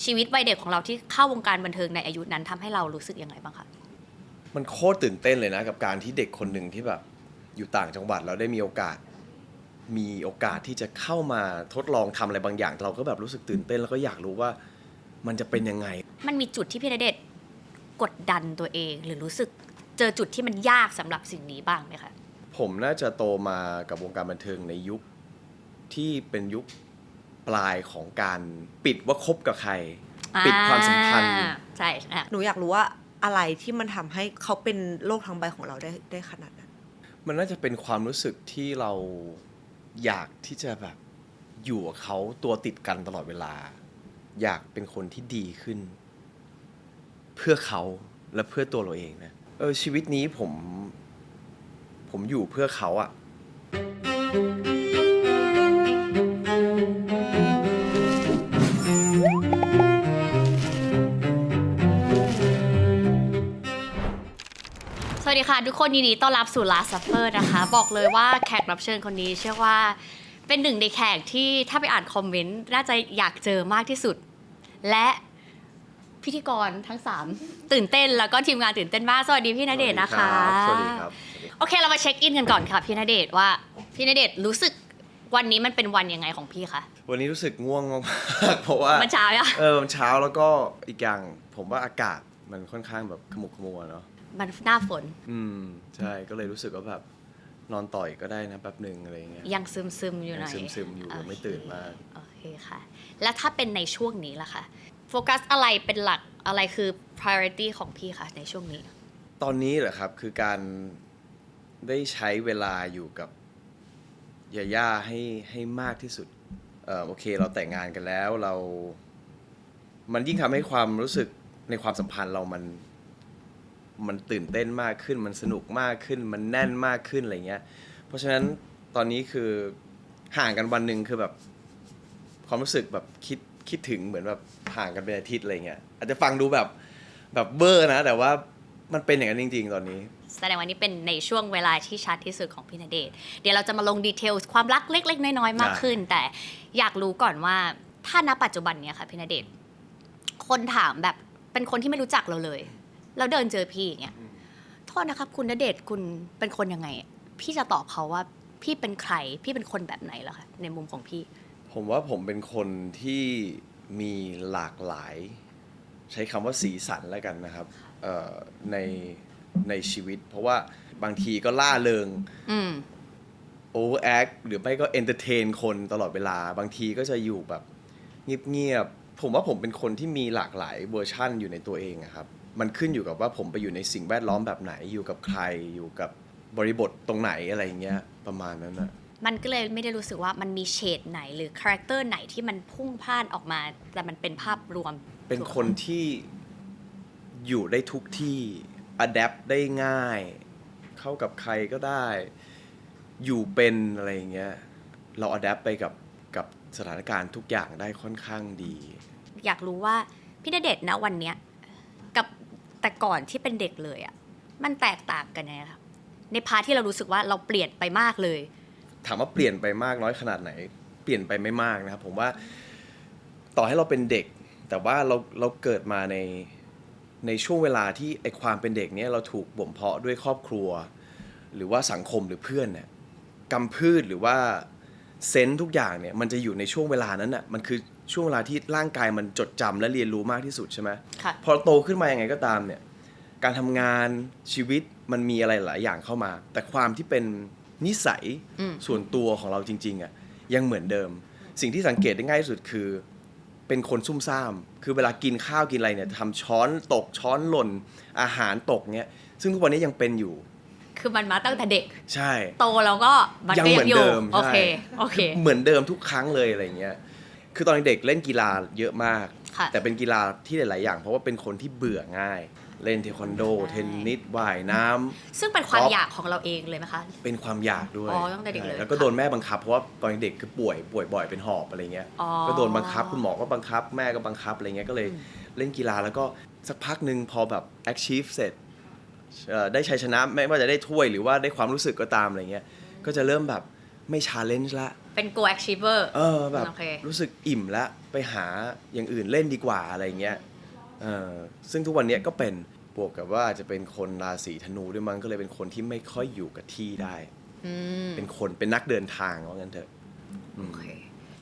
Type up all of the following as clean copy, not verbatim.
ชีวิตวัยเด็กของเราที่เข้าวงการบันเทิงในอายุนั้นทำให้เรารู้สึกยังไงบ้างคะมันโคตรตื่นเต้นเลยนะกับการที่เด็กคนหนึ่งที่แบบอยู่ต่างจังหวัดแล้วได้มีโอกาสที่จะเข้ามาทดลองทำอะไรบางอย่างเราก็แบบรู้สึกตื่นเต้นแล้วก็อยากรู้ว่ามันจะเป็นยังไงมันมีจุดที่พี่ณเดชน์กดดันตัวเองหรือรู้สึกเจอจุดที่มันยากสำหรับสิ่งนี้บ้างไหมคะผมน่าจะโตมากับวงการบันเทิงในยุคที่เป็นยุคปลายของการปิดว่าคบกับใครปิดความสัมพันธ์ใช่หนูอยากรู้ว่าอะไรที่มันทำให้เขาเป็นโลกทั้งใบของเราได้ขนาดนั้นมันน่าจะเป็นความรู้สึกที่เราอยากที่จะแบบอยู่กับเขาตัวติดกันตลอดเวลาอยากเป็นคนที่ดีขึ้นเพื่อเขาและเพื่อตัวเราเองนะชีวิตนี้ผมอยู่เพื่อเขาอะสวัสดีค่ะทุกคนยินดีต้อนรับสู่ Last Supper นะคะบอกเลยว่าแขกรับเชิญคนนี้เชื่อว่าเป็นหนึ่งในแขกที่ถ้าไปอ่านคอมเมนต์น่าจะอยากเจอมากที่สุดและพิธีกรทั้ง3ตื่นเต้นแล้วก็ทีมงานตื่นเต้นมากสวัสดีพี่ณเดชน์นะคะสวัสดีครับโอเคเรามาเช็คอินกันก่อนค่ะพี่ณเดชน์ว่าพี่ณเดชน์รู้สึกวันนี้มันเป็นวันยังไงของพี่คะวันนี้รู้สึกง่วงมากเพราะว่ามันเช้าอะมันเช้าแล้วก็อีกอย่างผมว่าอากาศมันค่อนข้างแบบขมุกขมัวเนาะมันหน้าฝนใช่ก็เลยรู้สึกว่าแบบนอนต่อยก็ได้นะแป๊บนึงอะไรเงี้ยยังซึมๆอยู่หน่อยซึมๆอยู่ไม่ตื่นมากโอเคค่ะแล้วถ้าเป็นในช่วงนี้ล่ะคะโฟกัสอะไรเป็นหลักอะไรคือ priority ของพี่คะในช่วงนี้ตอนนี้เหรอครับคือการได้ใช้เวลาอยู่กับยาย่าให้มากที่สุดโอเคเราแต่งงานกันแล้วมันยิ่งทำให้ความรู้สึกในความสัมพันธ์เรามันตื่นเต้นมากขึ้นมันสนุกมากขึ้นมันแน่นมากขึ้นอะไรเงี้ยเพราะฉะนั้นตอนนี้คือห่างกันวันหนึ่งคือแบบความรู้สึกแบบคิดถึงเหมือนแบบห่างกันเป็นอาทิตย์อะไรเงี้ยอาจจะฟังดูแบบเบอร์นะแต่ว่ามันเป็นอย่างนั้นจริงๆตอนนี้แสดงว่านี่เป็นในช่วงเวลาที่ชัดที่สุดของพี่ณเดชน์เดี๋ยวเราจะมาลงดีเทลความรักเล็กๆน้อยๆมากขึ้นแต่อยากรู้ก่อนว่าถ้าณปัจจุบันเนี้ยค่ะพี่ณเดชน์คนถามแบบเป็นคนที่ไม่รู้จักเราเลยเราเดินเจอพี่อย่างเงี้ยโทษนะครับคุณณเดชน์คุณเป็นคนยังไงพี่จะตอบเขาว่าพี่เป็นใครพี่เป็นคนแบบไหนล่ะคะในมุมของพี่ผมว่าผมเป็นคนที่มีหลากหลายใช้คำว่าสีสันแล้วกันนะครับในชีวิตเพราะว่าบางทีก็ล่าเริงโอเวอร์แอคหรือไม่ก็เอนเตอร์เทนคนตลอดเวลาบางทีก็จะอยู่แบบเงียบๆผมว่าผมเป็นคนที่มีหลากหลายเวอร์ชั่นอยู่ในตัวเองครับมันขึ้นอยู่กับว่าผมไปอยู่ในสิ่งแวดล้อมแบบไหนอยู่กับใครอยู่กับบริบทตรงไหนอะไรเงี้ยประมาณนั้นนะมันก็เลยไม่ได้รู้สึกว่ามันมีเฉดไหนหรือคาแรคเตอร์ไหนที่มันพุ่งพ่านออกมาแต่มันเป็นภาพรวมเป็นคนที่อยู่ได้ทุกที่อะแดปได้ง่ายเข้ากับใครก็ได้อยู่เป็นอะไรอย่างเงี้ยเราอะแดปไปกับสถานการณ์ทุกอย่างได้ค่อนข้างดีอยากรู้ว่าพี่ณเดชน์นะวันเนี้ยกับแต่ก่อนที่เป็นเด็กเลยอ่ะมันแตกต่างกันยังไงคะในพาร์ทที่เรารู้สึกว่าเราเปลี่ยนไปมากเลยถามว่าเปลี่ยนไปมากน้อยขนาดไหนเปลี่ยนไปไม่มากนะครับผมว่าต่อให้เราเป็นเด็กแต่ว่าเราเกิดมาในช่วงเวลาที่ไอความเป็นเด็กเนี้ยเราถูกบ่มเพาะด้วยครอบครัวหรือว่าสังคมหรือเพื่อนเนี่ยกำพืชหรือว่าเซนส์ทุกอย่างเนี่ยมันจะอยู่ในช่วงเวลานั้นน่ะมันคือช่วงเวลาที่ร่างกายมันจดจำและเรียนรู้มากที่สุดใช่ไหมพอโตขึ้นมายังไงก็ตามเนี่ยการทำงานชีวิตมันมีอะไรหลายอย่างเข้ามาแต่ความที่เป็นนิสัยส่วนตัวของเราจริงๆอ่ะยังเหมือนเดิมสิ่งที่สังเกตได้ง่ายที่สุดคือเป็นคนซุ่มซ่ามคือเวลากินข้าวกินอะไรเนี่ยทำช้อนตกช้อนหล่นอาหารตกเนี่ยซึ่งทุกวันนี้ยังเป็นอยู่คือมันมาตั้งแต่เด็กใช่โตแล้วก็มันก็ยังอยู่โอเคเหมือนเดิมทุกครั้งเลยอะไรเงี้ยคือตอนเด็กเล่นกีฬาเยอะมากแต่เป็นกีฬาที่หลายๆอย่างเพราะว่าเป็นคนที่เบื่อง่ายเล่นเทควันโดเทนนิสว่ายน้ำซึ่งเป็นความอยากของเราเองเลยไหมคะเป็นความอยากด้วยตั้งแต่เด็กเลยแล้วก็โดนแม่บังคับเพราะว่าตอนเด็กคือป่วยบ่อยเป็นหอบอะไรเงี้ยก็โดนบังคับคุณหมอก็บังคับแม่ก็บังคับอะไรเงี้ยก็เลยเล่นกีฬาแล้วก็สักพักนึงพอแบบ achieve เสร็จได้ชัยชนะไม่ว่าจะได้ถ้วยหรือว่าได้ความรู้สึกก็ตามอะไรเงี้ยก็จะเริ่มแบบไม่ challenge ละ เป็น goal achiever แบบ โอเค รู้สึกอิ่มแล้วไปหาอย่างอื่นเล่นดีกว่าอะไรเงี้ยซึ่งทุกวันนี้ก็เป็นบวกกับว่าจะเป็นคนราศีธนูด้วยมั้งก็เลยเป็นคนที่ไม่ค่อยอยู่กับที่ได้เป็นนักเดินทางว่างั้นเถอะ โอเค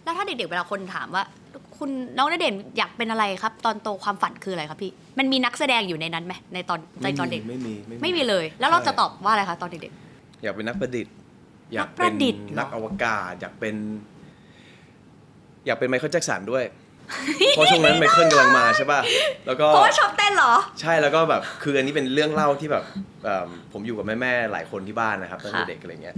แล้วถ้าเด็กๆเวลาคนถามว่าคุณน้องณเดชน์อยากเป็นอะไรครับ ตอนโตความฝันคืออะไรครับพี่มันมีนักแสดงอยู่ในนั้นไหมในตอนเด็กไม่มีเลย แล้วเราจะตอบว่าอะไรคะตอนเด็ก อยากเป็นนักประดิษฐ์อยาก นักป เป็น ระดิษฐ์เหรอ นักอวกาศอยากเป็นไมเคิลแจ็คสันด้วย เพราะช่วงนั้นไมเคิลกำลังมาใช่ป่ะแล้วก็ เพราะว่าชอบเต้นเหรอ ใช่แล้วก็แบบคืออันนี้เป็นเรื่องเล่าที่แบบผมอยู่กับแม่ๆหลายคนที่บ้านนะครับตั้งแต่เด็กอะไรเงี้ย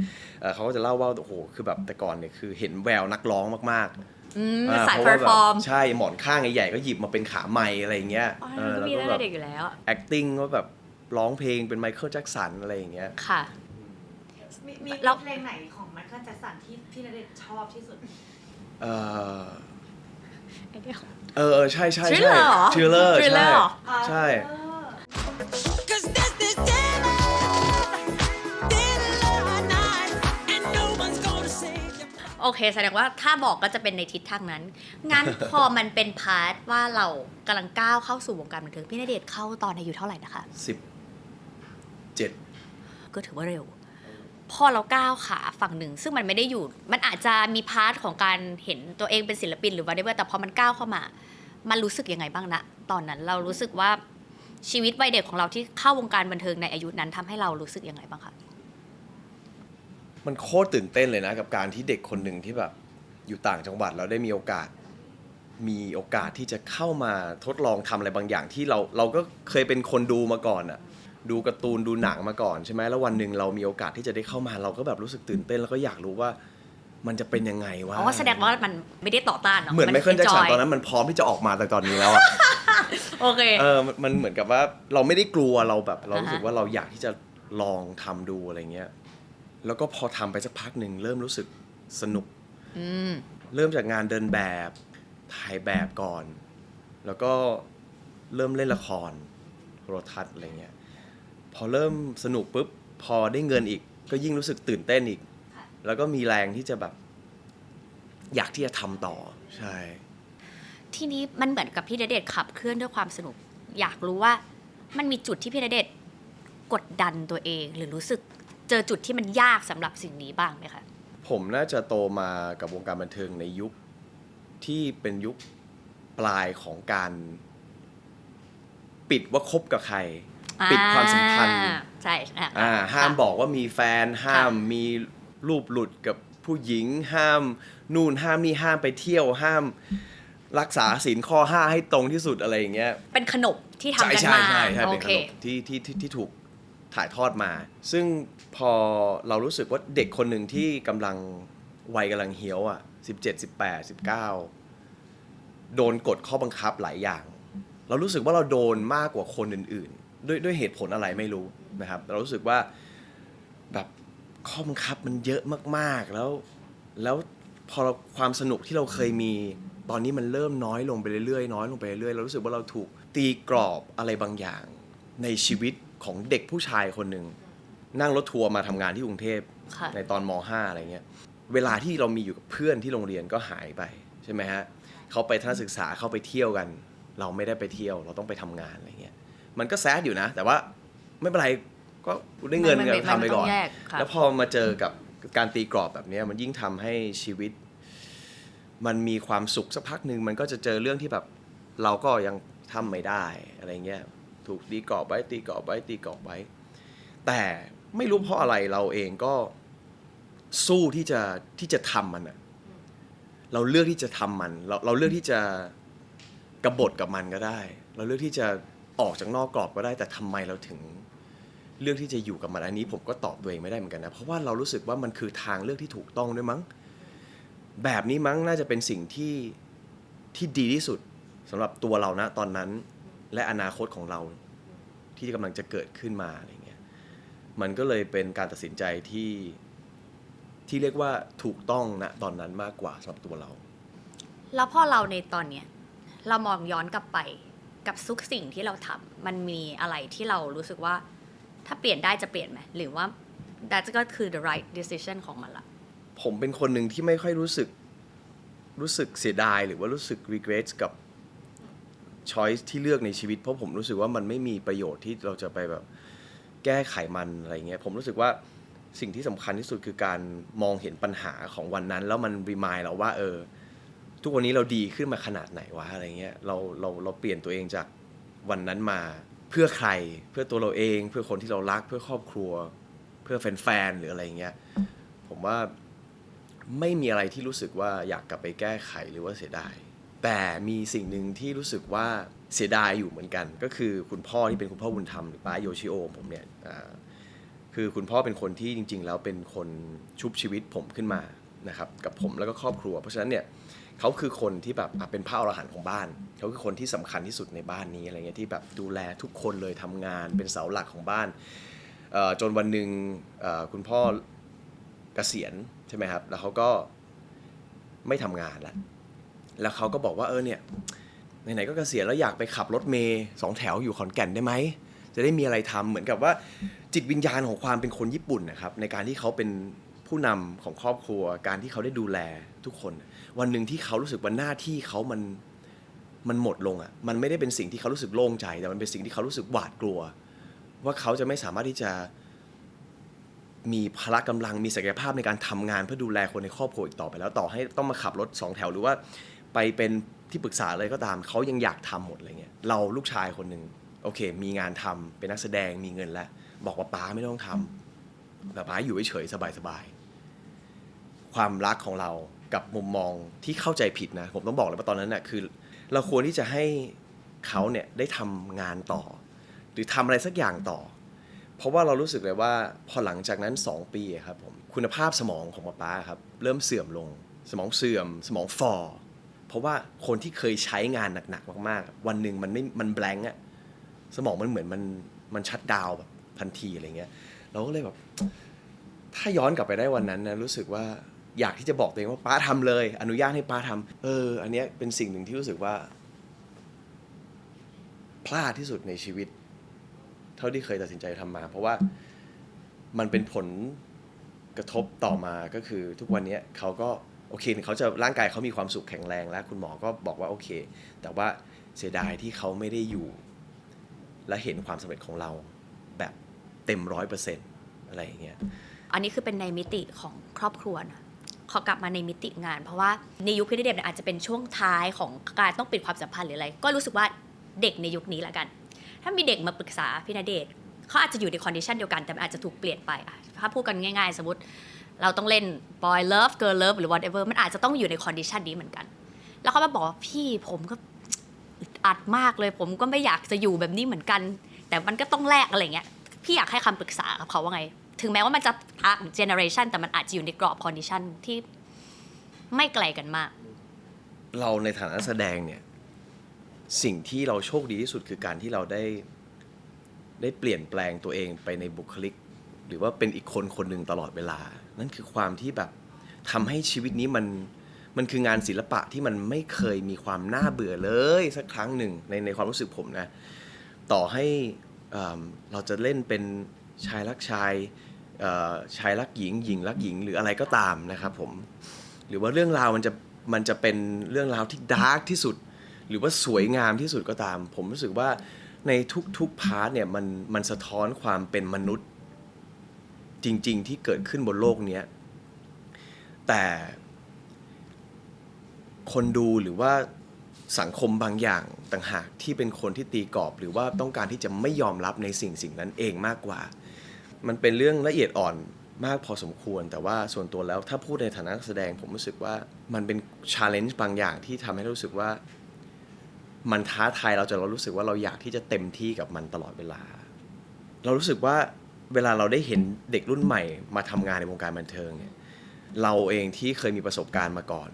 เขาก็จะเล่าว่าโอ้โหคือแบบแต่ก่อนเนี่ยคือเห็นแววนักร้องมากๆ สาย เพ เพอ ราะว่า ร์ แบ ฟอบ ร์ม ใช่หมอนข้างใหญ่ๆก็หยิบมาเป็นขาไม้อะไรเงี้ย ก็มีตั้งแต่เด็กอยู่แล้ว acting ว่าแบบร้องเพลงเป็นไมเคิลแจ็คสันอะไรอย่างเงี้ย ค่ะ มี แล้ว เพลงไหนของไมเคิลแจ็คสันที่พี่ณเดชน์ชอบที่สุด ใช่ใช่ Thriller เหรอ Thriller ใช่ Thriller เหรอ ใช่ 'Cause there's this daylight night, and no one's gonna save you. โอเคแสดงว่าถ้าบอกก็จะเป็นในทิศทางนั้น งั้น พอมันเป็นพาร์ทว่าเรากำลังก้าวเข้าสู่วงการบันเทิงพี่ณเดชน์เข้าตอนอายุเท่าไหร่นะคะ 17 ก็ถือว่าเร็ว พอเราก้าวขาฝั่งหนึ่งซึ่งมันไม่ได้อยู่ มันอาจจะมีพาร์ทของการเห็นตัวเองเป็นศิลปินหรือว่าได้แต่พอมันก้าวเข้ามา มันรู้สึกยังไงบ้างนะตอนนั้นเรารู้สึกว่าชีวิตวัยเด็กของเราที่เข้าวงการบันเทิงในอายุนั้นทำให้เรารู้สึกยังไงบ้างคะ มันโคตรตื่นเต้นเลยนะกับการที่เด็กคนหนึ่งที่แบบอยู่ต่างจังหวัดแล้วได้มีโอกาสที่จะเข้ามาทดลองทำอะไรบางอย่างที่เราก็เคยเป็นคนดูมาก่อนอะดูการ์ตูนดูหนังมาก่อนใช่ไหมแล้ววันหนึ่งเรามีโอกาสที่จะได้เข้ามาเราก็แบบรู้สึกตื่นเต้นแล้วก็อยากรู้ว่ามันจะเป็นยังไงวะ อ๋อแสดงว่ามันไม่ได้ต่อต้านเนาะ เหมือนไมเคิลแจ็คสัน enjoy ตอนนั้นมันพร้อมที่จะออกมาแต่ตอนนี้แล้วอะ โอเค มันเหมือนกับว่าเราไม่ได้กลัวเราแบบเรารู้สึกว่าเราอยากที่จะลองทำดูอะไรเงี้ยแล้วก็พอทำไปสักพักหนึ่งเริ่มรู้สึกสนุกเริ่มจากงานเดินแบบถ่ายแบบก่อน แล้วก็เริ่มเล่นละครโทรทัศน์อะไรเงี้ยพอเริ่มสนุกปุ๊บพอได้เงินอีกก็ยิ่งรู้สึกตื่นเต้นอีกแล้วก็มีแรงที่จะแบบอยากที่จะทำต่อใช่ ทีนี้มันเหมือนกับพี่ณเดชน์ขับเคลื่อนด้วยความสนุก อยากรู้ว่ามันมีจุดที่พี่ณเดชน์กดดันตัวเอง หรือรู้สึกเจอจุดที่มันยากสำหรับสิ่งนี้บ้างไหมคะ ผมน่าจะโตมากับวงการบันเทิงในยุคที่เป็นยุคปลายของการปิดว่าคบกับใคร ปิดความสัมพันธ์ ใช่ ห้ามบอกว่ามีแฟนห้ามมีรูปหลุดกับผู้หญิงห้ามนู่นห้ามนี่ห้ามไปเที่ยวห้ามรักษาศีลข้อ 5ให้ตรงที่สุดอะไรอย่างเงี้ย เป็นขนบที่ทำกัน ใช่ มา ใช่ใช่ โอ เป็น เค ขนบที่ถูกถ่ายทอดมา ซึ่งพอเรารู้สึกว่าเด็กคนหนึ่งที่กำลังวัยกำลังเหี่ยวอ่ะ17 18 19โดนกฎข้อบังคับหลายอย่าง เรารู้สึกว่าเราโดนมากกว่าคนอื่นๆด้วยเหตุผลอะไรไม่รู้นะครับเรารู้สึกว่าแบบข้อบังคับมันเยอะมากๆแล้วพอความสนุกที่เราเคยมีตอนนี้มันเริ่มน้อยลงไปเรื่อยๆน้อยลงไปเรื่อยๆเรารู้สึกว่าเราถูกตีกรอบอะไรบางอย่างในชีวิตของเด็กผู้ชายคนหนึ่งนั่งรถทัวร์มาทำงานที่กรุงเทพ ค่ะ ในตอนม.5 อะไรเงี้ยเวลาที่เรามีอยู่กับเพื่อนที่โรงเรียนก็หายไปใช่ไหมฮะเขาไปทัศนศึกษาเขาไปเที่ยวกัน เราไม่ได้ไปเที่ยวเราต้องไปทำงานอะไรเงี้ยมันก็แซดอยู่นะแต่ว่าไม่เป็นไรก็ได้เงินก็ทำไปก่อน มันต้องแยกค่ะ แล้วพอมาเจอกับการตีกรอบแบบนี้มันยิ่งทำให้ชีวิตมันมีความสุขสักพักหนึ่งมันก็จะเจอเรื่องที่แบบเราก็ยังทำไม่ได้อะไรเงี้ยถูกตีกรอบไว้ตีกรอบไว้ตีกรอบไว้แต่ไม่รู้เพราะอะไรเราเองก็สู้ที่จะทำมันอะเราเลือกที่จะทำมันเราเลือกที่จะกบฏกับมันก็ได้เราเลือกที่จะออกจากนอกกรอบก็ได้แต่ทำไมเราถึงเลือกที่จะอยู่กับมันอันนี้ผมก็ตอบตัวเองไม่ได้เหมือนกันนะเพราะว่าเรารู้สึกว่ามันคือทางเลือกที่ถูกต้องด้วยมั้งแบบนี้มั้งน่าจะเป็นสิ่งที่ดีที่สุดสำหรับตัวเรานะตอนนั้นและอนาคตของเราที่กำลังจะเกิดขึ้นมาอะไรเงี้ยมันก็เลยเป็นการตัดสินใจที่เรียกว่าถูกต้องนะตอนนั้นมากกว่าสำหรับตัวเรา แล้วพอเราในตอนเนี้ยเรามองย้อนกลับไปกับทุกสิ่งที่เราทำมันมีอะไรที่เรารู้สึกว่าถ้าเปลี่ยนได้จะเปลี่ยนไหมหรือว่า that ก็คือ the right decision ของมันละ ผมเป็นคนหนึ่งที่ไม่ค่อยรู้สึกเสียดายหรือว่ารู้สึก regret กับ choice ที่เลือกในชีวิตเพราะผมรู้สึกว่ามันไม่มีประโยชน์ที่เราจะไปแบบแก้ไขมันอะไรเงี้ยผมรู้สึกว่าสิ่งที่สำคัญที่สุดคือการมองเห็นปัญหาของวันนั้นแล้วมัน remind เราว่าทุกวันนี้เราดีขึ้นมาขนาดไหนวะอะไรเงี้ยเราเปลี่ยนตัวเองจากวันนั้นมาเพื่อใครเพื่อตัวเราเองเพื่อคนที่เรารักเพื่อครอบครัวเพื่อแฟนๆหรืออะไรเงี้ยผมว่าไม่มีอะไรที่รู้สึกว่าอยากกลับไปแก้ไขหรือว่าเสียดายแต่มีสิ่งหนึ่งที่รู้สึกว่าเสียดายอยู่เหมือนกันก็คือคุณพ่อที่เป็นคุณพ่อบุญธรรมหรือป้าโยชิโอผมเนี่ยคือคุณพ่อเป็นคนที่จริงๆแล้วเป็นคนชุบชีวิตผมขึ้นมานะครับกับผมแล้วก็ครอบครัวเพราะฉะนั้นเนี่ยเขาคือคนที่แบบเป็นพระอรหันต์ของบ้านเขาคือคนที่สำคัญที่สุดในบ้านนี้อะไรเงี้ยที่แบบดูแลทุกคนเลยทำงานเป็นเสาหลักของบ้านจนวันหนึ่งคุณพ่อเกษียณใช่ไหมครับแล้วเขาก็ไม่ทำงานแล้วเขาก็บอกว่าเนี่ยไหนๆก็เกษียณแล้วอยากไปขับรถเมล์2 แถวอยู่ขอนแก่นได้ไหมจะได้มีอะไรทำเหมือนกับว่าจิตวิญญาณของความเป็นคนญี่ปุ่นนะครับในการที่เขาเป็นผู้นำของครอบครัวการที่เขาได้ดูแลทุกคนวันหนึ่งที่เขารู้สึกว่าหน้าที่เขามันหมดลงอ่ะมันไม่ได้เป็นสิ่งที่เขารู้สึกโล่งใจแต่มันเป็นสิ่งที่เขารู้สึกหวาดกลัวว่าเขาจะไม่สามารถที่จะมีพละกำลังมีศักยภาพในการทำงานเพื่อดูแลคนในครอบครัวอีกต่อไปแล้วต่อให้ต้องมาขับรถ2 แถวหรือว่าไปเป็นที่ปรึกษาเลยก็ตามเขายังอยากทำหมดอะไรเงี้ยเราลูกชายคนหนึ่งโอเคมีงานทำเป็นนักแสดงมีเงินแล้วบอกว่าป๊าไม่ต้องทำแต่ป๊าอยู่เฉยๆสบายๆความรักของเรากับมุมมองที่เข้าใจผิดนะผมต้องบอกเลยว่าตอนนั้นน่ะคือเราควรที่จะให้เขาเนี่ยได้ทำงานต่อหรือทำอะไรสักอย่างต่อเพราะว่าเรารู้สึกเลยว่าพอหลังจากนั้น2 ปีครับผมคุณภาพสมองของป๊าครับเริ่มเสื่อมลงสมองเสื่อมสมองฝ่อเพราะว่าคนที่เคยใช้งานหนักๆมากๆวันหนึ่งมันแบงค์อะสมองมันเหมือนมันชัตดาวน์แบบทันทีอะไรเงี้ยเราก็เลยแบบถ้าย้อนกลับไปได้วันนั้นนะรู้สึกว่าอยากที่จะบอกตัวเองว่าป๊าทำเลยอนุญาตให้ป๊าทำอันเนี้ยเป็นสิ่งหนึ่งที่รู้สึกว่าพลาดที่สุดในชีวิตเท่าที่เคยตัดสินใจทำมาเพราะว่ามันเป็นผลกระทบต่อมาก็คือทุกวันนี้เขาก็โอเคเขาจะร่างกายเขามีความสุขแข็งแรงแล้วคุณหมอก็บอกว่าโอเคแต่ว่าเสียดายที่เขาไม่ได้อยู่และเห็นความสำเร็จของเราแบบเต็ม 100% อะไรอย่างเงี้ยอันนี้คือเป็นในมิติของครอบครัวนะขอกลับมาในมิติงานเพราะว่าในยุคพี่ณเดชน์อาจจะเป็นช่วงท้ายของการต้องปิดความสัมพันธ์หรืออะไรก็รู้สึกว่าเด็กในยุคนี้ละกันถ้ามีเด็กมาปรึกษาพี่ณเดชน์เขาอาจจะอยู่ในคอนดิชันเดียวกันแต่มันอาจจะถูกเปลี่ยนไปถ้าพูดกันง่ายๆสมมติเราต้องเล่น boy love girl love หรือ whatever มันอาจจะต้องอยู่ในคอนดิชันนี้เหมือนกันแล้วเขามาบอกว่าพี่ผมก็อึดอัดมากเลยผมก็ไม่อยากจะอยู่แบบนี้เหมือนกันแต่มันก็ต้องแลกอะไรเงี้ยพี่อยากให้คำปรึกษากับเขาว่าไงถึงแม้ว่ามันจะต่างเจเนอเรชันแต่มันอาจจะอยู่ในกรอบคอนดิชันที่ไม่ไกลกันมากเราในฐานะนักแสดงเนี่ยสิ่งที่เราโชคดีที่สุดคือการที่เราได้เปลี่ยนแปลงตัวเองไปในบุคลิกหรือว่าเป็นอีกคนหนึ่งตลอดเวลานั่นคือความที่แบบทำให้ชีวิตนี้มันคืองานศิลปะที่มันไม่เคยมีความน่าเบื่อเลยสักครั้งหนึ่งในความรู้สึกผมนะต่อให้เราจะเล่นเป็นชายรักชายชายรักหญิงหญิงรักหญิงหรืออะไรก็ตามนะครับผมหรือว่าเรื่องราวมันจะเป็นเรื่องราวที่ดาร์กที่สุดหรือว่าสวยงามที่สุดก็ตามผมรู้สึกว่าในทุกพาร์ทเนี่ยมันสะท้อนความเป็นมนุษย์จริงๆที่เกิดขึ้นบนโลกนี้แต่คนดูหรือว่าสังคมบางอย่างต่างหากที่เป็นคนที่ตีกรอบหรือว่าต้องการที่จะไม่ยอมรับในสิ่งนั้นเองมากกว่ามันเป็นเรื่องละเอียดอ่อนมากพอสมควรแต่ว่าส่วนตัวแล้วถ้าพูดในฐานะนักแสดงผมรู้สึกว่ามันเป็น challenge บางอย่างที่ทำให้รู้สึกว่ามันท้าทายเรารู้สึกว่าเราอยากที่จะเต็มที่กับมันตลอดเวลาเรารู้สึกว่าเวลาเราได้เห็นเด็กรุ่นใหม่มาทำงานในวงการบันเทิงเนี่ยเราเองที่เคยมีประสบการณ์มาก่อน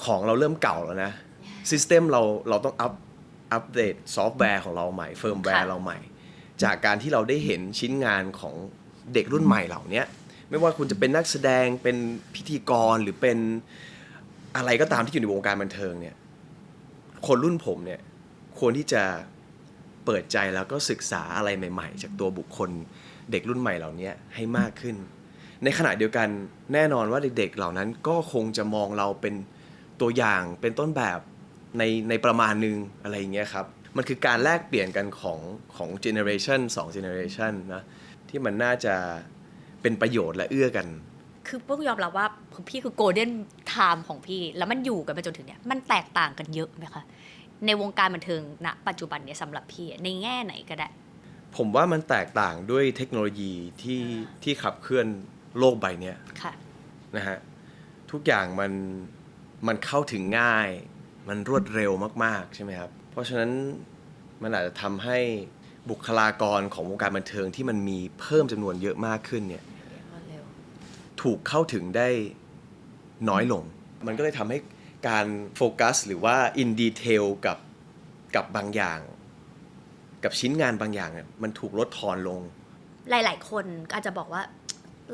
ของเราเริ่มเก่าแล้วนะซิสเต็มเราต้องอัปเดตซอฟต์แวร์ของเราใหม่เฟิร์มแวร์เราใหม่จากการที่เราได้เห็นชิ้นงานของเด็กรุ่นใหม่เหล่านี้ไม่ว่าคุณจะเป็นนักแสดงเป็นพิธีกรหรือเป็นอะไรก็ตามที่อยู่ในวงการบันเทิงเนี่ยคนรุ่นผมเนี่ยควรที่จะเปิดใจแล้วก็ศึกษาอะไรใหม่ๆจากตัวบุคคลเด็กรุ่นใหม่เหล่านี้ให้มากขึ้น ในขณะเดียวกันแน่นอนว่าเด็กๆเหล่านั้นก็คงจะมองเราเป็นตัวอย่างเป็นต้นแบบในประมาณนึงอะไรอย่างเงี้ยครับมันคือการแลกเปลี่ยนกันของ generation 2 generation นะที่มันน่าจะเป็นประโยชน์และเอื้อกัน คือพวกยอมรับว่าพี่คือโกลเด้นไทม์ของพี่ แล้วมันอยู่กันไปจนถึงเนี่ยมันแตกต่างกันเยอะไหมคะในวงการบันเทิงณปัจจุบันเนี่ยสำหรับพี่ในแง่ไหนก็ได้ ผมว่ามันแตกต่างด้วยเทคโนโลยีที่ขับเคลื่อนโลกใบเนี้ย ค่ะ นะฮะทุกอย่างมันเข้าถึงง่ายมันรวดเร็วมากๆใช่ไหมครับเพราะฉะนั้นมันอาจจะทำให้บุคลากรของวงการบันเทิงที่มันมีเพิ่มจำนวนเยอะมากขึ้นเนี่ยถูกเข้าถึงได้น้อยลงมันก็เลยทำให้การโฟกัสหรือว่าอินดีเทลกับบางอย่างกับชิ้นงานบางอย่างเนี่ยมันถูกลดทอนลง หลายๆคนก็อาจจะบอกว่า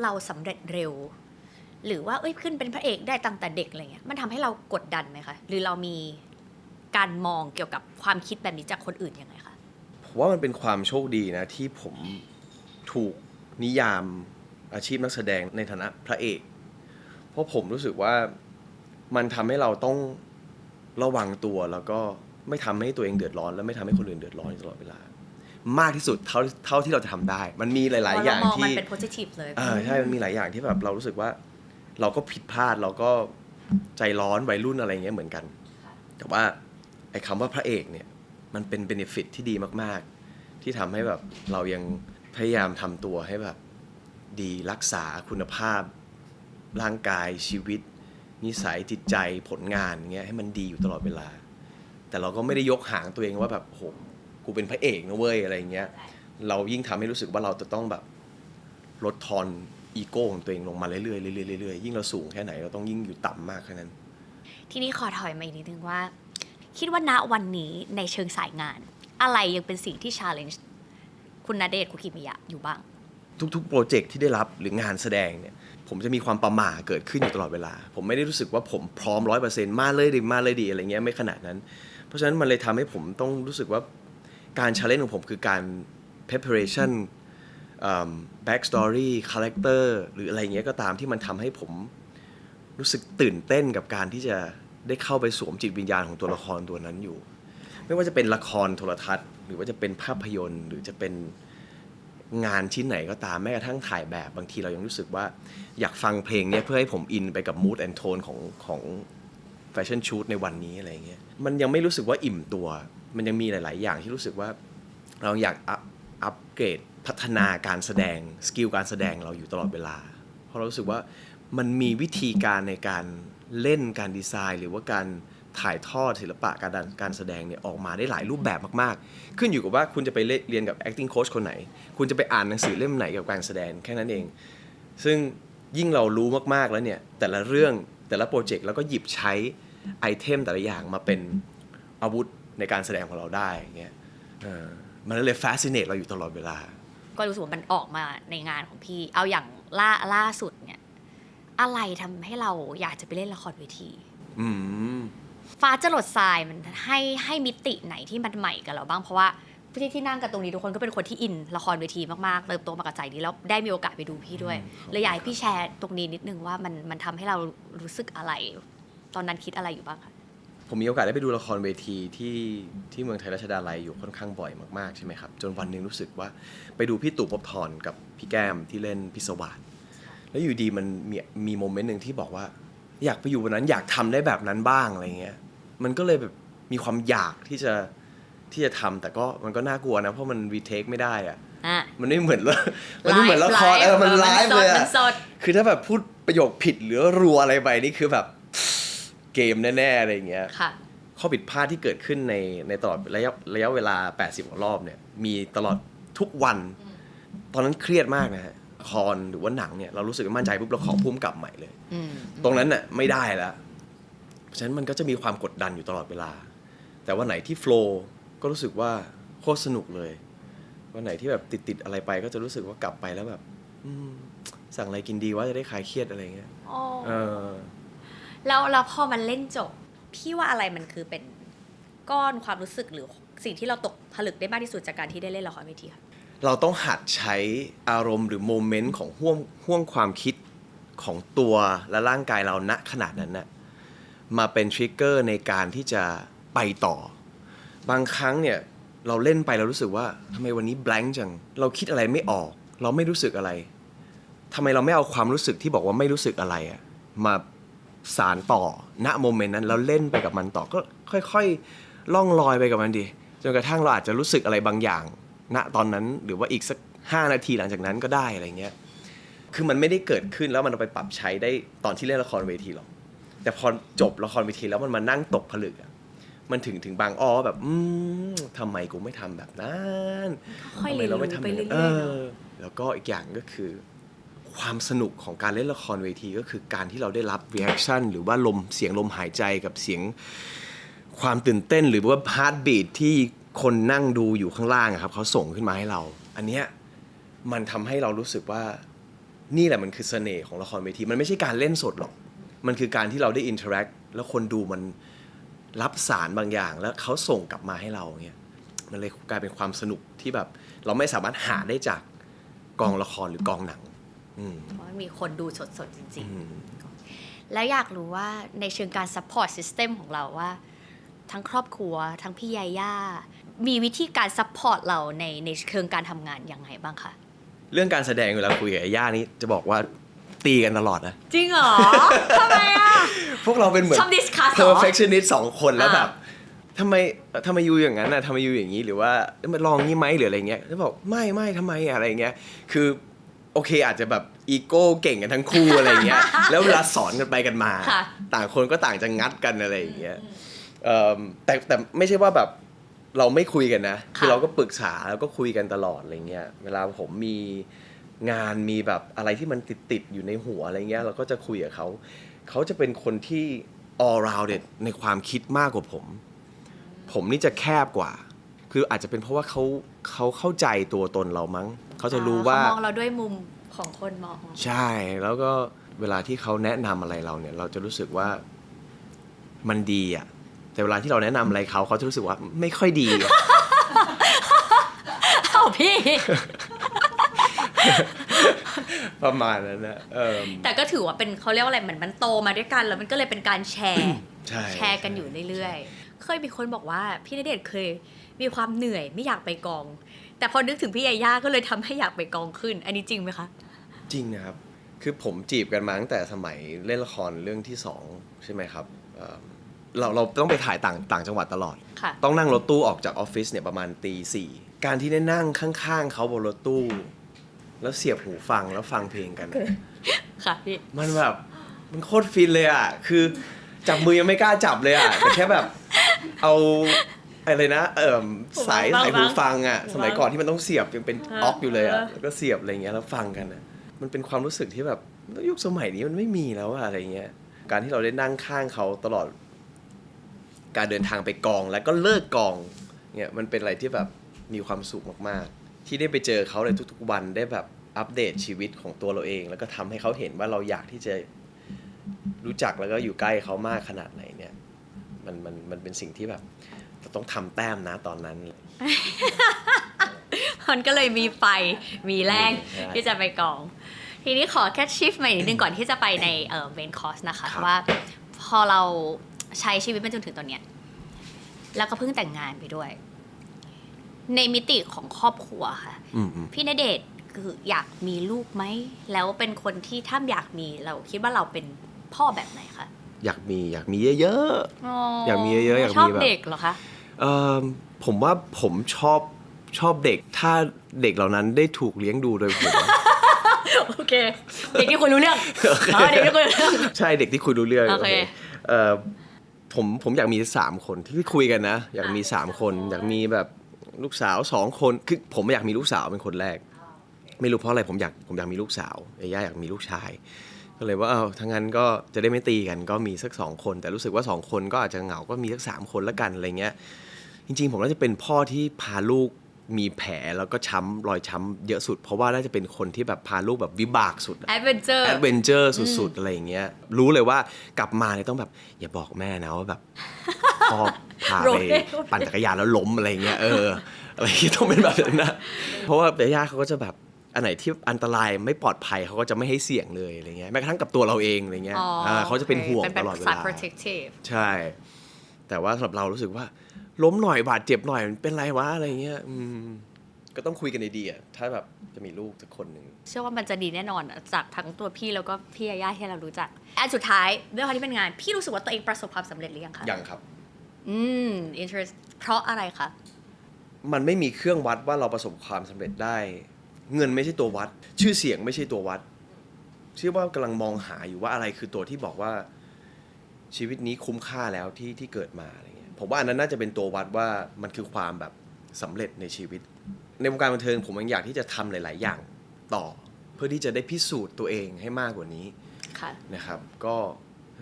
เราสำเร็จเร็ว หรือว่าขึ้นเป็นพระเอกได้ตั้งแต่เด็กอะไรเงี้ยมันทำให้เรากดดันไหมคะหรือเรามีการมองเกี่ยวกับความคิดแบบนี้จากคนอื่นยังไงคะ ผมว่ามันเป็นความโชคดีนะที่ผมถูกนิยามอาชีพนักแสดงในฐานะพระเอก เพราะผมรู้สึกว่ามันทำให้เราต้องระวังตัวแล้วก็ไม่ทำให้ตัวเองเดือดร้อนและไม่ทำให้คนอื่นเดือดร้อนตลอดเวลามากที่สุดเท่าที่เราจะทำได้ มันมีหลายๆอย่าง เรามอง ที่ มันเป็น positive เลย ใช่มันมีหลายอย่างที่แบบเรารู้สึกว่าเราก็ผิดพลาดเราก็ใจร้อนวัยรุ่นอะไรเงี้ยเหมือนกันแต่ว่าไอ้คำว่าพระเอกเนี่ยมันเป็นเบเนฟิตที่ดีมากๆที่ทำให้แบบเรายังพยายามทำตัวให้แบบดีรักษาคุณภาพร่างกายชีวิตนิสัยจิตใจผลงานเงี้ยให้มันดีอยู่ตลอดเวลาแต่เราก็ไม่ได้ยกหางตัวเองว่าแบบโหกูเป็นพระเอกนะเว้ยอะไรเงี้ยเรายิ่งทำให้รู้สึกว่าเราจะต้องแบบลดทอนอีโก้ของตัวเองลงมาเรื่อยๆเรื่อยๆเรื่อยๆยิ่งเราสูงแค่ไหนเราต้องยิ่งอยู่ต่ำมากแค่นั้น ทีนี้ขอถอยมาอีกนิดนึงว่า คิดว่าณวันนี้ในเชิงสายงาน อะไรยังเป็นสิ่งที่ challenge คุณณเดชน์คุกิมิยะอยู่บ้าง ทุกๆโปรเจกต์ที่ได้รับหรืองานแสดงเนี่ยผมจะมีความประหม่าเกิดขึ้นอยู่ตลอดเวลาผมไม่ได้รู้สึกว่าผมพร้อม 100% มาเลยดีอะไรเงี้ยไม่ขนาดนั้นเพราะฉะนั้นมันเลยทำให้ผมต้องรู้สึกว่าการ challenge ของผมคือการ preparation back story character หรืออะไรเงี้ยก็ตามที่มันทำให้ผมรู้สึกตื่นเต้นกับการที่จะได้เข้าไปสวมจิตวิญญาณของตัวละครตัวนั้นอยู่ไม่ว่าจะเป็นละครโทรทัศน์หรือว่าจะเป็นภาพยนตร์หรือจะเป็นงานชิ้นไหนก็ตามแม้กระทั่งถ่ายแบบบางทีเรายังรู้สึกว่าอยากฟังเพลงนี้เพื่อให้ผมอินไปกับ mood and tone ของแฟชั่นชูตในวันนี้อะไรเงี้ยมันยังไม่รู้สึกว่าอิ่มตัวมันยังมีหลายๆอย่างที่รู้สึกว่าเราอยากอัปเกรดพัฒนาการแสดงสกิลการแสดงเราอยู่ตลอดเวลาเพราะเรารู้สึกว่ามันมีวิธีการในการเล่นการดีไซน์หรือว่าการถ่ายทอดศิลปะการแสดงเนี่ยออกมาได้หลายรูปแบบมากๆขึ้นอยู่กับว่าคุณจะไปเรียนกับ acting coach คนไหนคุณจะไปอ่านหนังสือเล่มไหนเกี่ยวกับการแสดงแค่นั้นเองซึ่งยิ่งเรารู้มากๆแล้วเนี่ยแต่ละเรื่องแต่ละโปรเจกต์แล้วก็หยิบใช้ไอเทมแต่ละอย่างมาเป็นอาวุธในการแสดงของเราได้อย่างเงี้ยมันเลย fascinate เราอยู่ตลอดเวลาก็รู้สึกว่ามันออกมาในงานของพี่เอาอย่างล่าสุดเนี่ยอะไรทำให้เราอยากจะไปเล่นละครเวทีฟ้าจรดทรายมันให้มิติไหนที่มันใหม่กับเราบ้างเพราะว่าที่นั่งกันตรงนี้ทุกคนก็เป็นคนที่อินละครเวทีมากๆเติบโตมากับใจนี้แล้วได้มีโอกาสไปดูพี่ด้วยเลยอยากให้พี่แชร์ตรงนี้นิดนึงว่ามันทำให้เรารู้สึกอะไรตอนนั้นคิดอะไรอยู่บ้างคะผมมีโอกาสได้ไปดูละครเวทีที่เมืองไทยรัชดาลัยอยู่ค่อนข้างบ่อยมากๆใช่ไหมครับจนวันนึงรู้สึกว่าไปดูพี่ตู่ภพบทรกับพี่แก้มที่เล่นพิศวาสแล้วอยู่ดีมันมีโมเมนต์หนึ่งที่บอกว่าอยากไปอยู่วันนั้นอยากทำได้แบบนั้นบ้างอะไรเงี้ยมันก็เลยแบบมีความอยากที่จะทำแต่ก็มันก็น่ากลัวนะเพราะมันรีเทคไม่ได้อะมันไม่เหมือนมันไม่เหมือนละครมันไลฟ์เลยอะคือถ้าแบบพูดประโยคผิดหรือรัวอะไรไปนี่คือแบบเกมแน่ๆอะไรอย่างเงี้ยข้อผิดพลาดที่เกิดขึ้นในตลอดระยะเวลา80กว่ารอบเนี่ยมีตลอดทุกวันตอนนั้นเครียดมากนะฮะละครหรือว่าหนังเนี่ยเรารู้สึกมั่นใจปุ๊บเราขอพุ่มกลับใหม่เลยตรงนั้นน่ะไม่ได้แล้วเพราะฉะนั้นมันก็จะมีความกดดันอยู่ตลอดเวลาแต่วันไหนที่โฟลว์ก็รู้สึกว่าโคตรสนุกเลยวันไหนที่แบบติดอะไรไปก็จะรู้สึกว่ากลับไปแล้วแบบสั่งอะไรกินดีว่าจะได้คลายเครียดอะไรเงี้ยแล้วพอมันเล่นจบพี่ว่าอะไรมันคือเป็นก้อนความรู้สึกหรือสิ่งที่เราตกผลึกได้มากที่สุดจากการที่ได้เล่นละครเวทีค่ะเราต้องหัดใช้อารมณ์หรือโมเมนต์ของห่วงความคิด ของตัวและร่างกายเราณขนาดนั้นนะมาเป็นทริกเกอร์ในการที่จะไปต่อบางครั้งเนี่ยเราเล่นไปเรารู้สึกว่าทำไมวันนี้ blank จังเราคิดอะไรไม่ออกเราไม่รู้สึกอะไรทำไมเราไม่เอาความรู้สึกที่บอกว่าไม่รู้สึกอะไรอะมาสารต่อณโมเมนต์นั้นแล้วเล่นไปกับมันต่อก็ค่อยๆล่องลอยไปกับมันดิจนกระทั่งเราอาจจะรู้สึกอะไรบางอย่างณตอนนั้นหรือว่าอีกสัก5 นาทีหลังจากนั้นก็ได้อะไรเงี้ยคือมันไม่ได้เกิดขึ้นแล้วมันเอาไปปรับใช้ได้ตอนที่เล่นละครเวทีหรอกแต่พอจบละครเวทีแล้วมันมานั่งตกผลึกอะมันถึงบางอ้อแบบทำไมกูไม่ทำแบบนั้น ค่อย ทำ เรี ไม ยน เรา รู้ ไม่ทำ ไป แบบ เรื่ นั้น อยๆเนอะ แล้วก็อีกอย่างก็คือความสนุกของการเล่นละครเวทีก็คือการที่เราได้รับ reaction หรือว่าเสียงลมหายใจกับเสียงความตื่นเต้นหรือว่า heartbeat ที่คนนั่งดูอยู่ข้างล่างอะครับเขาส่งขึ้นมาให้เรา อันเนี้ยมันทำให้เรารู้สึกว่านี่แหละมันคือเสน่ห์ของละครเวทีมันไม่ใช่การเล่นสดหรอกมันคือการที่เราได้ interact แล้วคนดูมันรับสารบางอย่างแล้วเขาส่งกลับมาให้เราเนี่ยมันเลยกลายเป็นความสนุกที่แบบเราไม่สามารถหาได้จากกองละครหรือกองหนัง เพราะว่ามีคนดูสดๆจริงๆ แล้วอยากรู้ว่าในเชิงการ support system ของเราว่า ทั้งครอบครัวทั้งพี่ยาย่ามีวิธีการ support เราในเชิงการทำงานยังไงบ้างคะ เรื่องการแสดงเวลาคุยกับไอ้ย่านี่จะบอกว่าตีกันตลอดนะ จริงเหรอ ทำไมอ่ะ พวกเราเป็นเหมือน ชอบ discuss เหรอ perfectionist 2 คนแล้ว อ่า แบบทำไมอยู่อย่างนั้นน่ะทำไมอยู่อย่างนี้หรือว่ามาลองงี้ไหมหรืออะไรเงี้ยแล้วบอกไม่ทำไมอะไรเงี้ยคือโอเคอาจจะแบบอีโก้เก่งกันทั้งคู่อะไรเงี้ยแล้วเวลาสอนกันไปกันมา ค่ะ ต่างคนก็ต่างจะงัดกันอะไรอย่างเงี้ยแต่ไม่ใช่ว่าแบบเราไม่คุยกันนะคือเราก็ปรึกษาแล้วก็คุยกันตลอดอะไรเงี้ยเวลาผมมีงานมีแบบอะไรที่มันติดอยู่ในหัวอะไรเงี้ยเราก็จะคุยกับเขาจะเป็นคนที่ all rounded ในความคิดมากกว่าผมนี่จะแคบกว่าคืออาจจะเป็นเพราะว่าเขาเข้าใจตัวตนเรามั้งเขาจะรู้ว่า เขามองเราด้วยมุมของคนมอง ใช่แล้วก็เวลาที่เขาแนะนำอะไรเราเนี่ยเราจะรู้สึกว่ามันดีอ่ะแต่เวลาที่เราแนะนำอะไรเขาจะรู้สึกว่าไม่ค่อยดีอะ เอ้าพี่ ประมาณนั้นนะแต่ก็ถือว่าเป็นเขาเรียกว่าอะไรเหมือนมันโตมาด้วยกันแล้วมันก็เลยเป็นการแชร์ ใช่ แชร์กันอยู่เรื่อยๆ เคยมีคนบอกว่าพี่ณเดชน์เคยมีความเหนื่อยไม่อยากไปกอง แต่พอนึกถึงพี่ยาย่าก็เลยทำให้อยากไปกองขึ้น อันนี้จริงไหมคะ จริงนะครับคือผมจีบกันมาตั้งแต่สมัยเล่นละครเรื่องที่2ใช่ไหมครับเราต้องไปถ่ายต่างจังหวัดตลอด ค่ะ ต้องนั่งรถตู้ออกจากออฟฟิศเนี่ยประมาณตี 4การที่ได้นั่งข้างๆเขาบนรถตู้แล้วเสียบหูฟังแล้วฟังเพลงกัน ค่ะพี่ มันแบบมันโคตรฟินเลยอ่ะคือจับมือยังไม่กล้าจับเลยอ่ะแต่แค่แบบเอาอะไรนะสายหูฟังอ่ะสมัยก่อนที่มันต้องเสียบยังเป็นออกอยู่เลยอ่ะแล้วก็เสียบอะไรเงี้ยแล้วฟังกันอ่ะมันเป็นความรู้สึกที่แบบยุคสมัยนี้มันไม่มีแล้วอะอะไรเงี้ยการที่เราได้นั่งข้างเขาตลอดการเดินทางไปกองแล้วก็เลิกกองเนี่ยมันเป็นอะไรที่แบบมีความสุขมากๆที่ได้ไปเจอเขาในทุกๆวันได้แบบอัปเดตชีวิตของตัวเราเองแล้วก็ทำให้เขาเห็นว่าเราอยากที่จะรู้จักแล้วก็อยู่ใกล้เขามากขนาดไหนเนี่ยมันเป็นสิ่งที่แบบเราต้องทำแต้มนะตอนนั้น มันก็เลยมีไฟมีแรง ใช่ ที่จะไปกอง ทีนี้ขอแค่ชิฟใหม่นิดนึงก่อนที่จะไปในเมนคอร์สนะคะ ครับ ว่าพอเราใช้ชีวิตมาจนถึงตอนเนี้ยแล้วก็เพิ่งแต่งงานไปด้วย ในมิติของครอบครัวค่ะ พี่ณเดชน์คืออยากมีลูกไหม แล้วเป็นคนที่ถ้าอยากมีเราคิดว่าเราเป็นพ่อแบบไหนคะ อยากมีเยอะๆ อยากมีเยอะๆอยากมีแบบ ชอบเด็กเหรอคะ ผมว่าผมชอบเด็กถ้าเด็กเหล่านั้นได้ถูกเลี้ยงดูโดยผม โอเค เด็กที่คุยรู้เรื่องอ๋อเด็กที่คุยรู้เรื่อง ใช่เด็กที่คุยรู้เรื่อง โอเค ผมอยากมี3 คนที่คุยกันนะ อยากมี3 คนอยากมีแบบลูกสาว2 คนคือผมอยากมีลูกสาวเป็นคนแรก ไม่รู้เพราะอะไรผมอยากมีลูกสาวย่าอยากมีลูกชายก็เลยว่าทั้งนั้นก็จะได้ไม่ตีกันก็มีสัก2 คนแต่รู้สึกว่า2 คนก็อาจจะเหงาก็มีสัก3 คนละกันอะไรเงี้ยจริงๆผมน่าจะเป็นพ่อที่พาลูกมีแผลแล้วก็รอยช้ำเยอะสุดเพราะว่าน่าจะเป็นคนที่แบบพาลูกแบบวิบากสุด แอดเวนเจอร์ สุดๆอะไรอย่างเงี้ยรู้เลยว่ากลับมาเนี่ยต้องแบบอย่าบอกแม่นะว่าแบบ พ่อพาไปปั่นจักรยานแล้วล้มอะไรเงี้ยอะไรที่ต้องเป็นแบบนั้นนะเพราะว่าย่าเขาก็จะแบบ อันไหนที่อันตรายไม่ปลอดภัยเขาก็จะไม่ให้เสี่ยงเลยอะไรเงี้ยแม้กระทั่งกับตัวเราเองอะไรเงี้ยเขาจะเป็นห่วงตลอดเว เป็น ลา protective ใช่ แต่ว่าสำหรับเรารู้สึกว่าล้มหน่อยบาดเจ็บหน่อยมันเป็นไรวะอะไรเงี้ยก็ต้องคุยกันดีๆอะถ้าแบบจะมีลูกสักคนหนึ่ง เชื่อว่ามันจะดีแน่นอนอะจากทั้งตัวพี่แล้วก็พี่ยาย่าที่เรารู้จักอันสุดท้ายเรื่องที่เป็นงานพี่รู้สึกว่าตัวเองประสบความสำเร็จหรือยังคะ ยังครับ interest เพราะอะไรคะ มันไม่มีเครื่องวัดว่าเราประสบความสำเร็จได้ เงินไม่ใช่ตัววัด ชื่อเสียงไม่ใช่ตัววัดเชื่อว่ากำลังมองหาอยู่ว่าอะไรคือตัวที่บอกว่าชีวิตนี้คุ้มค่าแล้วที่เกิดมาอะไรเงี้ยผมว่าอันนั้นน่าจะเป็นตัววัดว่ามันคือความแบบสำเร็จในชีวิต ในวงการบันเทิงผมยังอยากที่จะทำหลาย ๆ อย่างต่อ เพื่อที่จะได้พิสูจน์ตัวเองให้มากกว่านี้ ค่ะ นะครับก็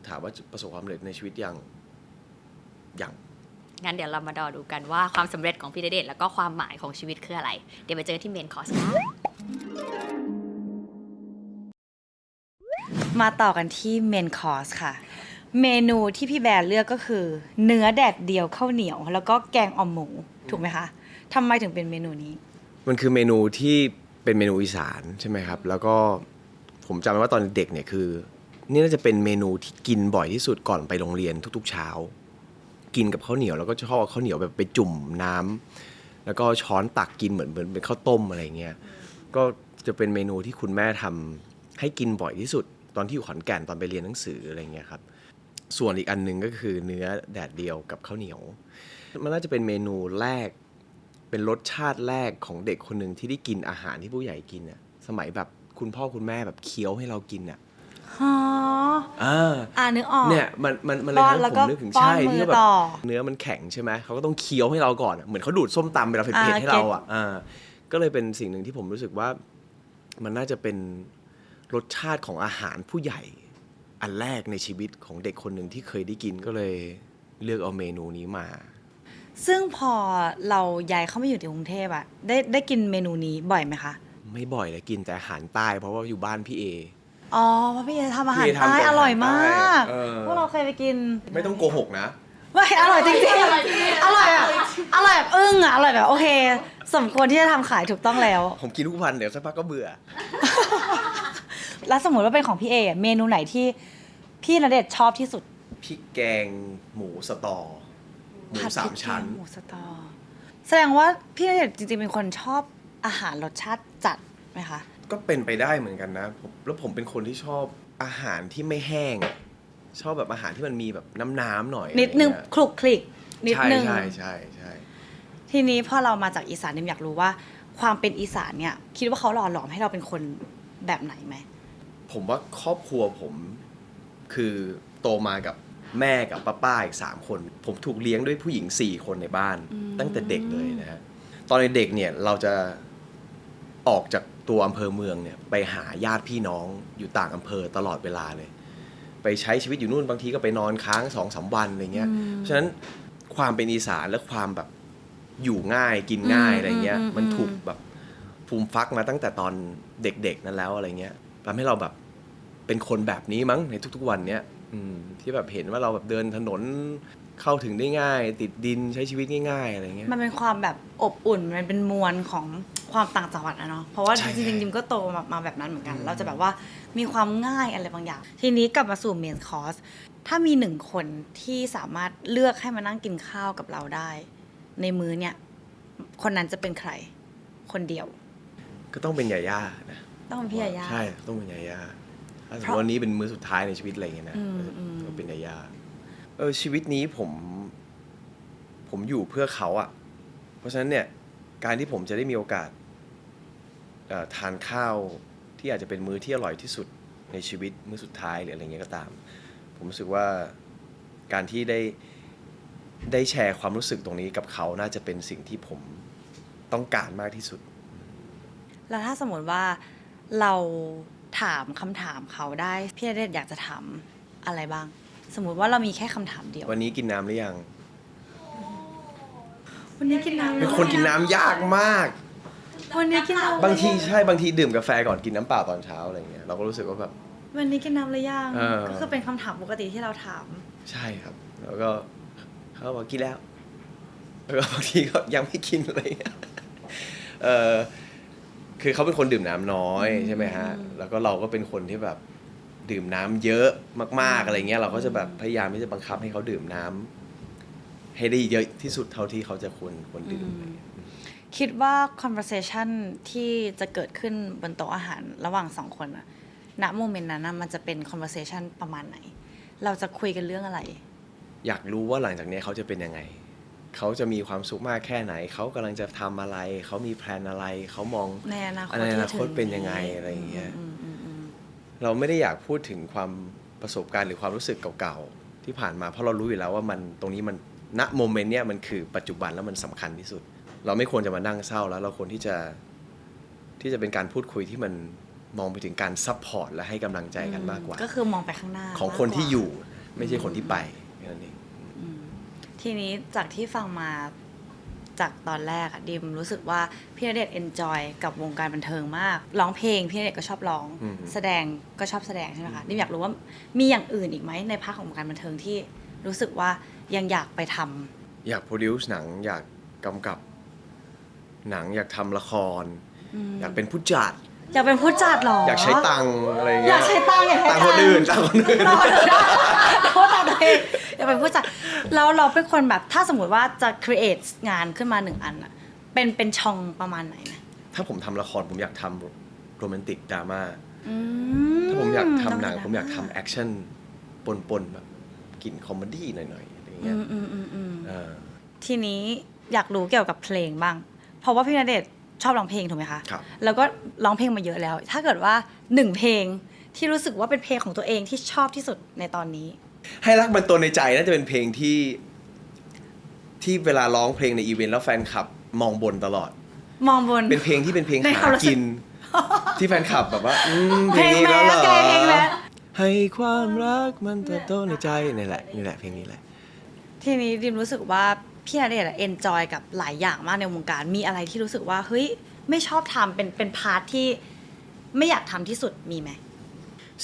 ถามว่าประสบความสำเร็จในชีวิตยัง งั้นเดี๋ยวเรามาดูกันว่าความสำเร็จของพี่ณเดชน์แล้วก็ความหมายของชีวิตคืออะไร เดี๋ยวไปเจอที่เมนคอร์สค่ะ มาต่อกันที่เมนคอร์สค่ะ เมนูที่พี่แบร์เลือกก็คือ เนื้อแดดเดียวข้าวเหนียว แล้วก็แกงอ่อมหมู ถูกไหมคะทำไมถึงเป็นเมนูนี้ มันคือเมนูที่เป็นเมนูอีสานใช่ไหมครับแล้วก็ผมจำได้ว่าตอนเด็กเนี่ยคือนี่น่าจะเป็นเมนูที่กินบ่อยที่สุดก่อนไปโรงเรียนทุกๆเช้า กินกับข้าวเหนียวแล้วก็ชอบเอาข้าวเหนียวแบบไปจุ่มน้ำแล้วก็ช้อนตักกินเหมือนเป็นข้าวต้มอะไรเงี้ยก็จะเป็นเมนูที่คุณแม่ทำให้กินบ่อยที่สุดตอนที่อยู่ขอนแก่นตอนไปเรียนหนังสืออะไรเงี้ยครับส่วนอีกอันหนึงก็คือเนื้อแดดเดียวกับข้าวเหนียวมันน่าจะเป็นเมนูแรกเป็นรสชาติแรกของเด็กคนหนึ่งที่ได้กินอาหารที่ผู้ใหญ่กินอ่ะสมัยแบบคุณพ่อคุณแม่แบบเคี้ยวให้เรากินอ่ะ อ๋อนึกออก เนี่ยมันเลย ป้อน ทำให้ แล้ว ผ ก็ มนึกถึง ป้อน ใช่ มือ ที่แบบ ต่อ เนื้อมันแข็งใช่ไหมเขาก็ต้องเคี้ยวให้เราก่อนอะเหมือนเขาดูดส้มตำเวลาเผ็ดๆให้เราอ่ะก็เลยเป็นสิ่งหนึ่งที่ผมรู้สึกว่ามันน่าจะเป็นรสชาติของอาหารผู้ใหญ่อันแรกในชีวิตของเด็กคนหนึ่งที่เคยได้กินก็เลยเลือกเอาเมนูนี้มา ซึ่งพอเราย้ายเข้ามาอยู่ที่กรุงเทพอะได้กินเมนูนี้บ่อยไหมคะ ไม่บ่อยเลยกินแต่อาหารใต้เพราะว่าอยู่บ้านพี่เอ อ๋อเพราะพี่เอทำอาหาร พี่เอทำ ใต้ แต่อาหาร อร่อยมาก ใต้ พวกเราเคยไปกิน ไม่ต้องโกหกนะ ไม่อร่อยจริงๆอร่อยอะอร่อยแบบอึ้งอะอร่อยแบบโอเค สมควรที่จะทำขายถูกต้องแล้ว ผมกินทุกวันเดี๋ยวสักพักก็เบื่อ แล้วสมมติว่าเป็นของพี่เออะเมนูไหนที่พี่ณเดชน์ชอบที่สุด พริกแกงหมูสตอหมูสามชั้น ผัดพริกแกงหมูสตอแสดงว่าพี่ณเดชน์จริงๆเป็นคนชอบอาหารรสชาติจัดไหมคะ ก็เป็นไปได้เหมือนกันนะแล้วผมเป็นคนที่ชอบอาหารที่ไม่แห้ง ชอบแบบอาหารที่มันมีแบบน้ำๆหน่อย นิดนึง อะไรเงี้ย คลุกคลิกนิดนึง ใช่ ทีนี้พอเรามาจากอีสานเนี่ยอยากรู้ว่าความเป็นอีสานเนี่ยคิดว่าเขาหล่อหลอมให้เราเป็นคนแบบไหนไหม ผมว่าครอบครัวผมคือโตมากับแม่กับป้าอีก3 คน ผมถูกเลี้ยงด้วยผู้หญิง4 คนในบ้าน ตั้งแต่เด็กเลยนะฮะตอนเด็กเนี่ยเราจะออกจากตัวอำเภอเมืองเนี่ยไปหาญาติพี่น้องอยู่ต่างอำเภอตลอดเวลาเลย ไปใช้ชีวิตอยู่นู่นบางทีก็ไปนอนค้าง2-3 วันอะไรเงี้ยเพราะฉะนั้นความเป็นอีสานและความแบบอยู่ง่ายกินง่ายอะไรเงี้ยมันถูกแบบฟูมฟักมาตั้งแต่ตอนเด็กๆนั้นแล้วอะไรเงี้ยทำให้เราแบบเป็นคนแบบนี้มั้งในทุกๆวันเนี้ยที่แบบเห็นว่าเราแบบเดินถนนเข้าถึงได้ง่าย ติดดินใช้ชีวิตง่ายๆอะไรเงี้ย มันเป็นความแบบอบอุ่นมันเป็นมวลของความต่างจังหวัดอะเนาะเพราะว่า ใช่ จริงๆจิมก็โตมาแบบนั้นเหมือนกัน เราจะแบบว่ามีความง่ายอะไรบางอย่าง ทีนี้กลับมาสู่เมนคอร์สถ้ามี1 คนที่สามารถเลือกให้มานั่งกินข้าวกับเราได้ ในมื้อเนี่ยคนนั้นจะเป็นใคร คนเดียว ก็ต้องเป็นยาย่านะ ต้องเป็นพี่ยาย่า ใช่ต้องเป็นยาย่าถ้าสม เพ ม ราะ ติวันนี้เป็นมื้อสุดท้ายในชีวิตอะไรเงี้ยนะ อืม ก็เป็นยาย่าชีวิตนี้ผมอยู่เพื่อเขาอ่ะเพราะฉะนั้นเนี่ยการที่ผมจะได้มีโอกาสทานข้าวที่อาจจะเป็นมื้อที่อร่อยที่สุดในชีวิตมื้อสุดท้ายหรืออะไรเงี้ยก็ตาม ผมรู้สึกว่าการที่ได้แชร์ความรู้สึกตรงนี้กับเขาน่าจะเป็นสิ่งที่ผมต้องการมากที่สุด แล้วถ้าสมมติว่าเราถามคำถามเขาได้พี่ณเดชน์อยากจะถามอะไรบ้าง สมมติว่าเรามีแค่คำถามเดียว วันนี้กินน้ำหรือยัง วันนี้กินน้ำ เป็นคนกินน้ำยากมาก วันนี้กินน้ำ บางทีบางทีดื่มกาแฟก่อนกินน้ำเปล่าตอนเช้าอะไรเงี้ยเราก็รู้สึกว่าแบบ วันนี้กินน้ำหรือยัง เออ ก็คือเป็นคำถามปกติที่เราถาม ใช่ครับ แล้วก็เขาบอกกินแล้วแล้วก็บางทีก็ยังไม่กินอะไรเงี้ยคื คือเขาเป็นคนดื่มน้ำน้อยใช่ไหมฮะแล้วก็เราก็เป็นคนที่แบบดื่มน้ำเยอะมากๆอะไรเงี้ยเราก็จะแบบพยายามที่จะบังคับให้เขาดื่มน้ำให้ได้เยอะที่สุดเท่าที่เขาจะควรดื่ม คิดว่า conversation ที่จะเกิดขึ้นบนโต๊ะอาหารระหว่างสองคนอะณโมเมนต์นั้นนะมันจะเป็น conversation ประมาณไหน เราจะคุยกันเรื่องอะไร อยากรู้ว่าหลังจากนี้เขาจะเป็นยังไง เขาจะมีความสุขมากแค่ไหน เขากำลังจะทำอะไร เขามีแพลนอะไร เขามอง ในอนาคต ในอนาคต ที่จะถึง เป็นยังไงอะไรอย่างเงี้ย อืม เราไม่ได้อยากพูดถึงความประสบการณ์หรือความรู้สึกเก่าๆที่ผ่านมาเพราะเรารู้อยู่แล้วว่ามันตรงนี้มันณโมเมนต์เนี้ยมันคือปัจจุบันแล้วมันสำคัญที่สุด เราไม่ควรจะมานั่งเศร้าแล้วเราควรที่จะเป็นการพูดคุยที่มันมองไปถึงการซัพพอร์ตและให้กำลังใจกันมากกว่า ก็คือมองไปข้างหน้า ของคนที่อยู่ไม่ใช่คนที่ไปแค่นั้นเอง ทีนี้จากที่ฟังมาจากตอนแรกอะดิมรู้สึกว่าพี่ณเดชน์เอนจอยกับวงการบันเทิงมากร้องเพลงพี่ณเดชน์ก็ชอบร้อง แสดงก็ชอบแสดงใช่ไหมคะดิมอยากรู้ว่ามีอย่างอื่นอีกไหมในภาคของวงการบันเทิงที่รู้สึกว่ายังอยากไปทำ อยากโปรดิวซ์หนังอยากกำกับหนังอยากทำละคร อยากเป็นผู้จัด อยากเป็นผู้จัดเหรอ อยากใช้ตังค์อะไร อ เงี้ ยากใช้ตังค์อยากให้ ตังค์คนอื่น เราตัวเองอยากเป็นผู้จัดแล้วเราเป็นคนแบบถ้าสมมติว่าจะ create งานขึ้นมาหนึ่งอันอะเป็นช่องประมาณไหนนะ ถ้าผมทำละครผมอยากทำโรแมนติกดราม่า อื ถ้าผมอยากทำหนัง ต้ ผมอยากทำแอคชั่นปนแบบกลิ่นคอมเมดี้หน่อยๆอะไรเงี้ย เออ ทีนี้อยากรู้เกี่ยวกับเพลงบ้าง เพราะว่าพี่ณเดชน์ชอบร้องเพลงถูกไหมคะ ครับ แล้วก็ร้องเพลงมาเยอะแล้ว ถ้าเกิดว่าหนึ่งเพลงที่รู้สึกว่าเป็นเพลงของตัวเองที่ชอบที่สุดในตอนนี้ ให้รักมันตัวในใจน่าจะเป็นเพลงที่เวลาร้องเพลงในอีเวนต์แล้วแฟนคลับมองบนตลอด มองบน เป็นเพลงที่เป็นเพลง ใน หา ความรู้สึก กิน ที่แฟนคลับแบบว่าเพลงนี้ เพล แล้ว ง เหร แม้ อ เพลงแม้ ให้ความรักมันเติบโตในใจนี่แหละเพลงนี้แหละ ทีนี้ดิมรู้สึกว่าพี่ณเดชน์เอนจอยกับหลายอย่างมากในวงการ มีอะไรที่รู้สึกว่าเฮ้ยไม่ชอบทำเป็นพาร์ทที่ไม่อยากทำที่สุดมีไหม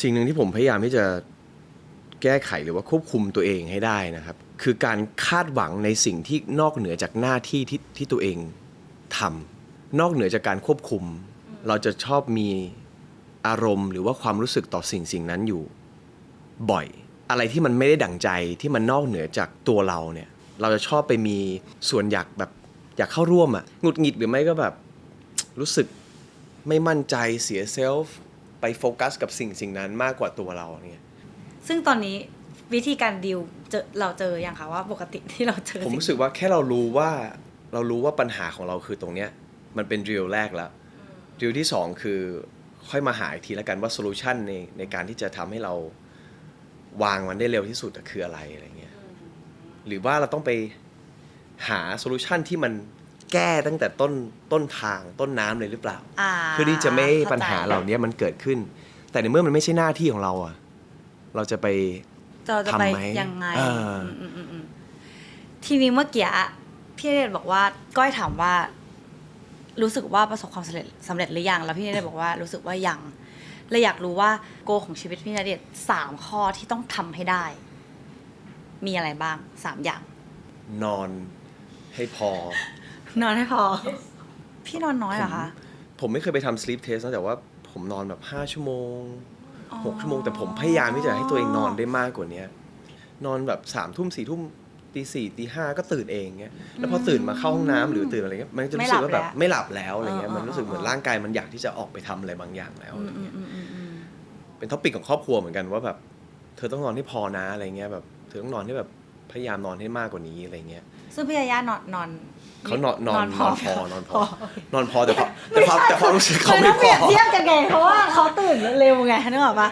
สิ่งหนึ่งที่ผมพยายามที่จะแก้ไขหรือว่าควบคุมตัวเองให้ได้นะครับ คือการคาดหวังในสิ่งที่นอกเหนือจากหน้าที่ที่ตัวเองทำนอกเหนือจากการควบคุม เราจะชอบมีอารมณ์ หรือว่าความรู้สึกต่อสิ่งนั้นอยู่บ่อย อะไรที่มันไม่ได้ดั่งใจที่มันนอกเหนือจากตัวเราเนี่ย เราจะชอบไปมีส่วนอยากเข้าร่วมอะหงุดหงิดหรือไม่ก็แบบรู้สึกไม่มั่นใจเสียเซลฟ์ไปโฟกัสกับสิ่งนั้นมากกว่าตัวเราเนี่ย ซึ่งตอนนี้วิธีการดีลเราเจออย่างคะว่าปกติที่เราเจอ ผมรู้สึกว่าแค่เรารู้ว่าปัญหาของเราคือตรงเนี้ยมันเป็นดีลแรกแล้วดีลที่สองคือค่อยมาหาอีกทีละกันว่าโซลูชันในการที่จะทำให้เราวางมันได้เร็วที่สุดคืออะไรเงี้ยหรือว่าเราต้องไปหาโซลูชันที่มันแก้ตั้งแต่ต้นทางต้นน้ำเลยหรือเปล่า เพื่อที่จะไม่ให้ปัญหาเหล่านี้มันเกิดขึ้น แต่ในเมื่อมันไม่ใช่หน้าที่ของเราอะเราจะไป จะไป ทำไหม ยังไง อืม ทีนี้เมื่อกี้พี่ณเดชน์บอกว่าก้อยถามว่ารู้สึกว่าประสบความสำเร็จหรือยังแล้วพี่ณเดชน์บอกว่ารู้สึกว่ายังเลยอยากรู้ว่าโกของชีวิตพี่ณเดชน์3 ข้อที่ต้องทำให้ได้ มีอะไรบ้าง3 อย่าง นอนให้พอ นอนให้พอ พี่นอนน้อยเหรอคะ ผมไม่เคยไปทำ sleep test นะแต่ว่าผมนอนแบบ5 ชั่วโมง 6 ชั่วโมง แต่ผมพยายามที่จะให้ตัวเองนอนได้มากกว่านี้นอนแบบ3 ทุ่ม4 ทุ่มตี 4 ตี 5ก็ตื่นเองเงี้ยแล้วพอตื่นมาเข้าห้องน้ำหรือตื่นอะไรเงี้ยมันจะรู้สึกว่าแบบไม่หลับแล้วอะไรเงี้ยมันรู้สึกเหมือนร่างกายมันอยากที่จะออกไปทำอะไรบางอย่างแล้วอะไรเงี้ยเป็นท็อปิกของครอบครัวเหมือนกันว่าแบบเธอต้องนอนให้พอนะอะไรเงี้ยแบบเธอต้องนอนให้แบบพยายามนอนให้มากกว่านี้อะไรเงี้ย ซึ่งพี่ยาย่านอน เขานอนพอแต่ความรู้สึก เขา เขา ไม่ ไม่ เป พ รี อย บเทียบกันไงเพราะว่าเขาตื่นเร็วไงนึกออกปะ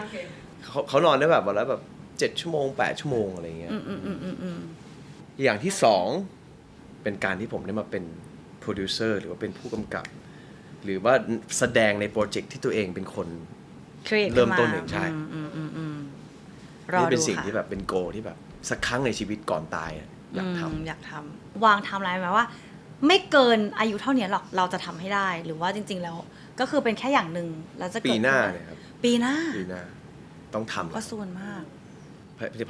เขานอนได้แบบวันละแบบ7 ชั่วโมง 8 ชั่วโมงอะไรเงี้ยอย่างที่2เป็นการที่ผมได้มาเป็นโปรดิวเซอร์หรือว่าเป็นผู้กำกับ หรือว่าแสดงในโปรเจกต์ที่ตัวเองเป็นคน create เริ่มต้นเองใช่ รอ นี่ ดู เป็นสิ่ง ค่ะ ที่แบบเป็นโกที่แบบสักครั้งในชีวิตก่อนตายอยากทำ อยากทำวางไทม์ไลน์ไหมว่า ไม่เกินอายุเท่านี้หรอกเราจะทำให้ได้ หรือว่าจริง ๆ แล้ว ก็คือเป็นแค่อย่างหนึ่งแล้วจะเกิด ปีหน้าเนี่ยครับ ปีหน้า ปีหน้าต้องทำ ก็ส่วนมาก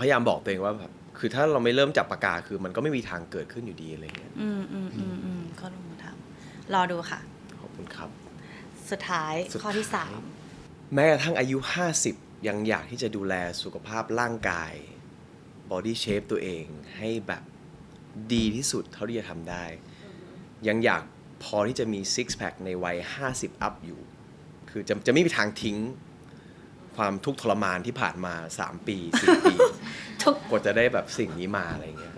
พยายามบอกตัวเองว่าแบบคือถ้าเราไม่เริ่มจับปากกาคือมันก็ไม่มีทางเกิดขึ้นอยู่ดีอะไรเงี้ย ก็ลงมือทำรอดูค่ะ ขอบคุณครับ สุดท้าย สุดท้าย ข้อที่ แม้กระทั่งอายุ 50 ยังอยากที่จะดูแลสุขภาพร่างกาย body shape ตัวเองให้แบบดีที่สุดเท่าที่จะทำได้ ยังอยากพอที่จะมี six pack ในวัย 50 up อยู่ คือจะไม่มีทางทิ้งความทุกข์ทรมานที่ผ่านมา 3 ปี 4 ปี 3ทุก กว่าจะได้แบบสิ่งนี้มาอะไรเงี้ย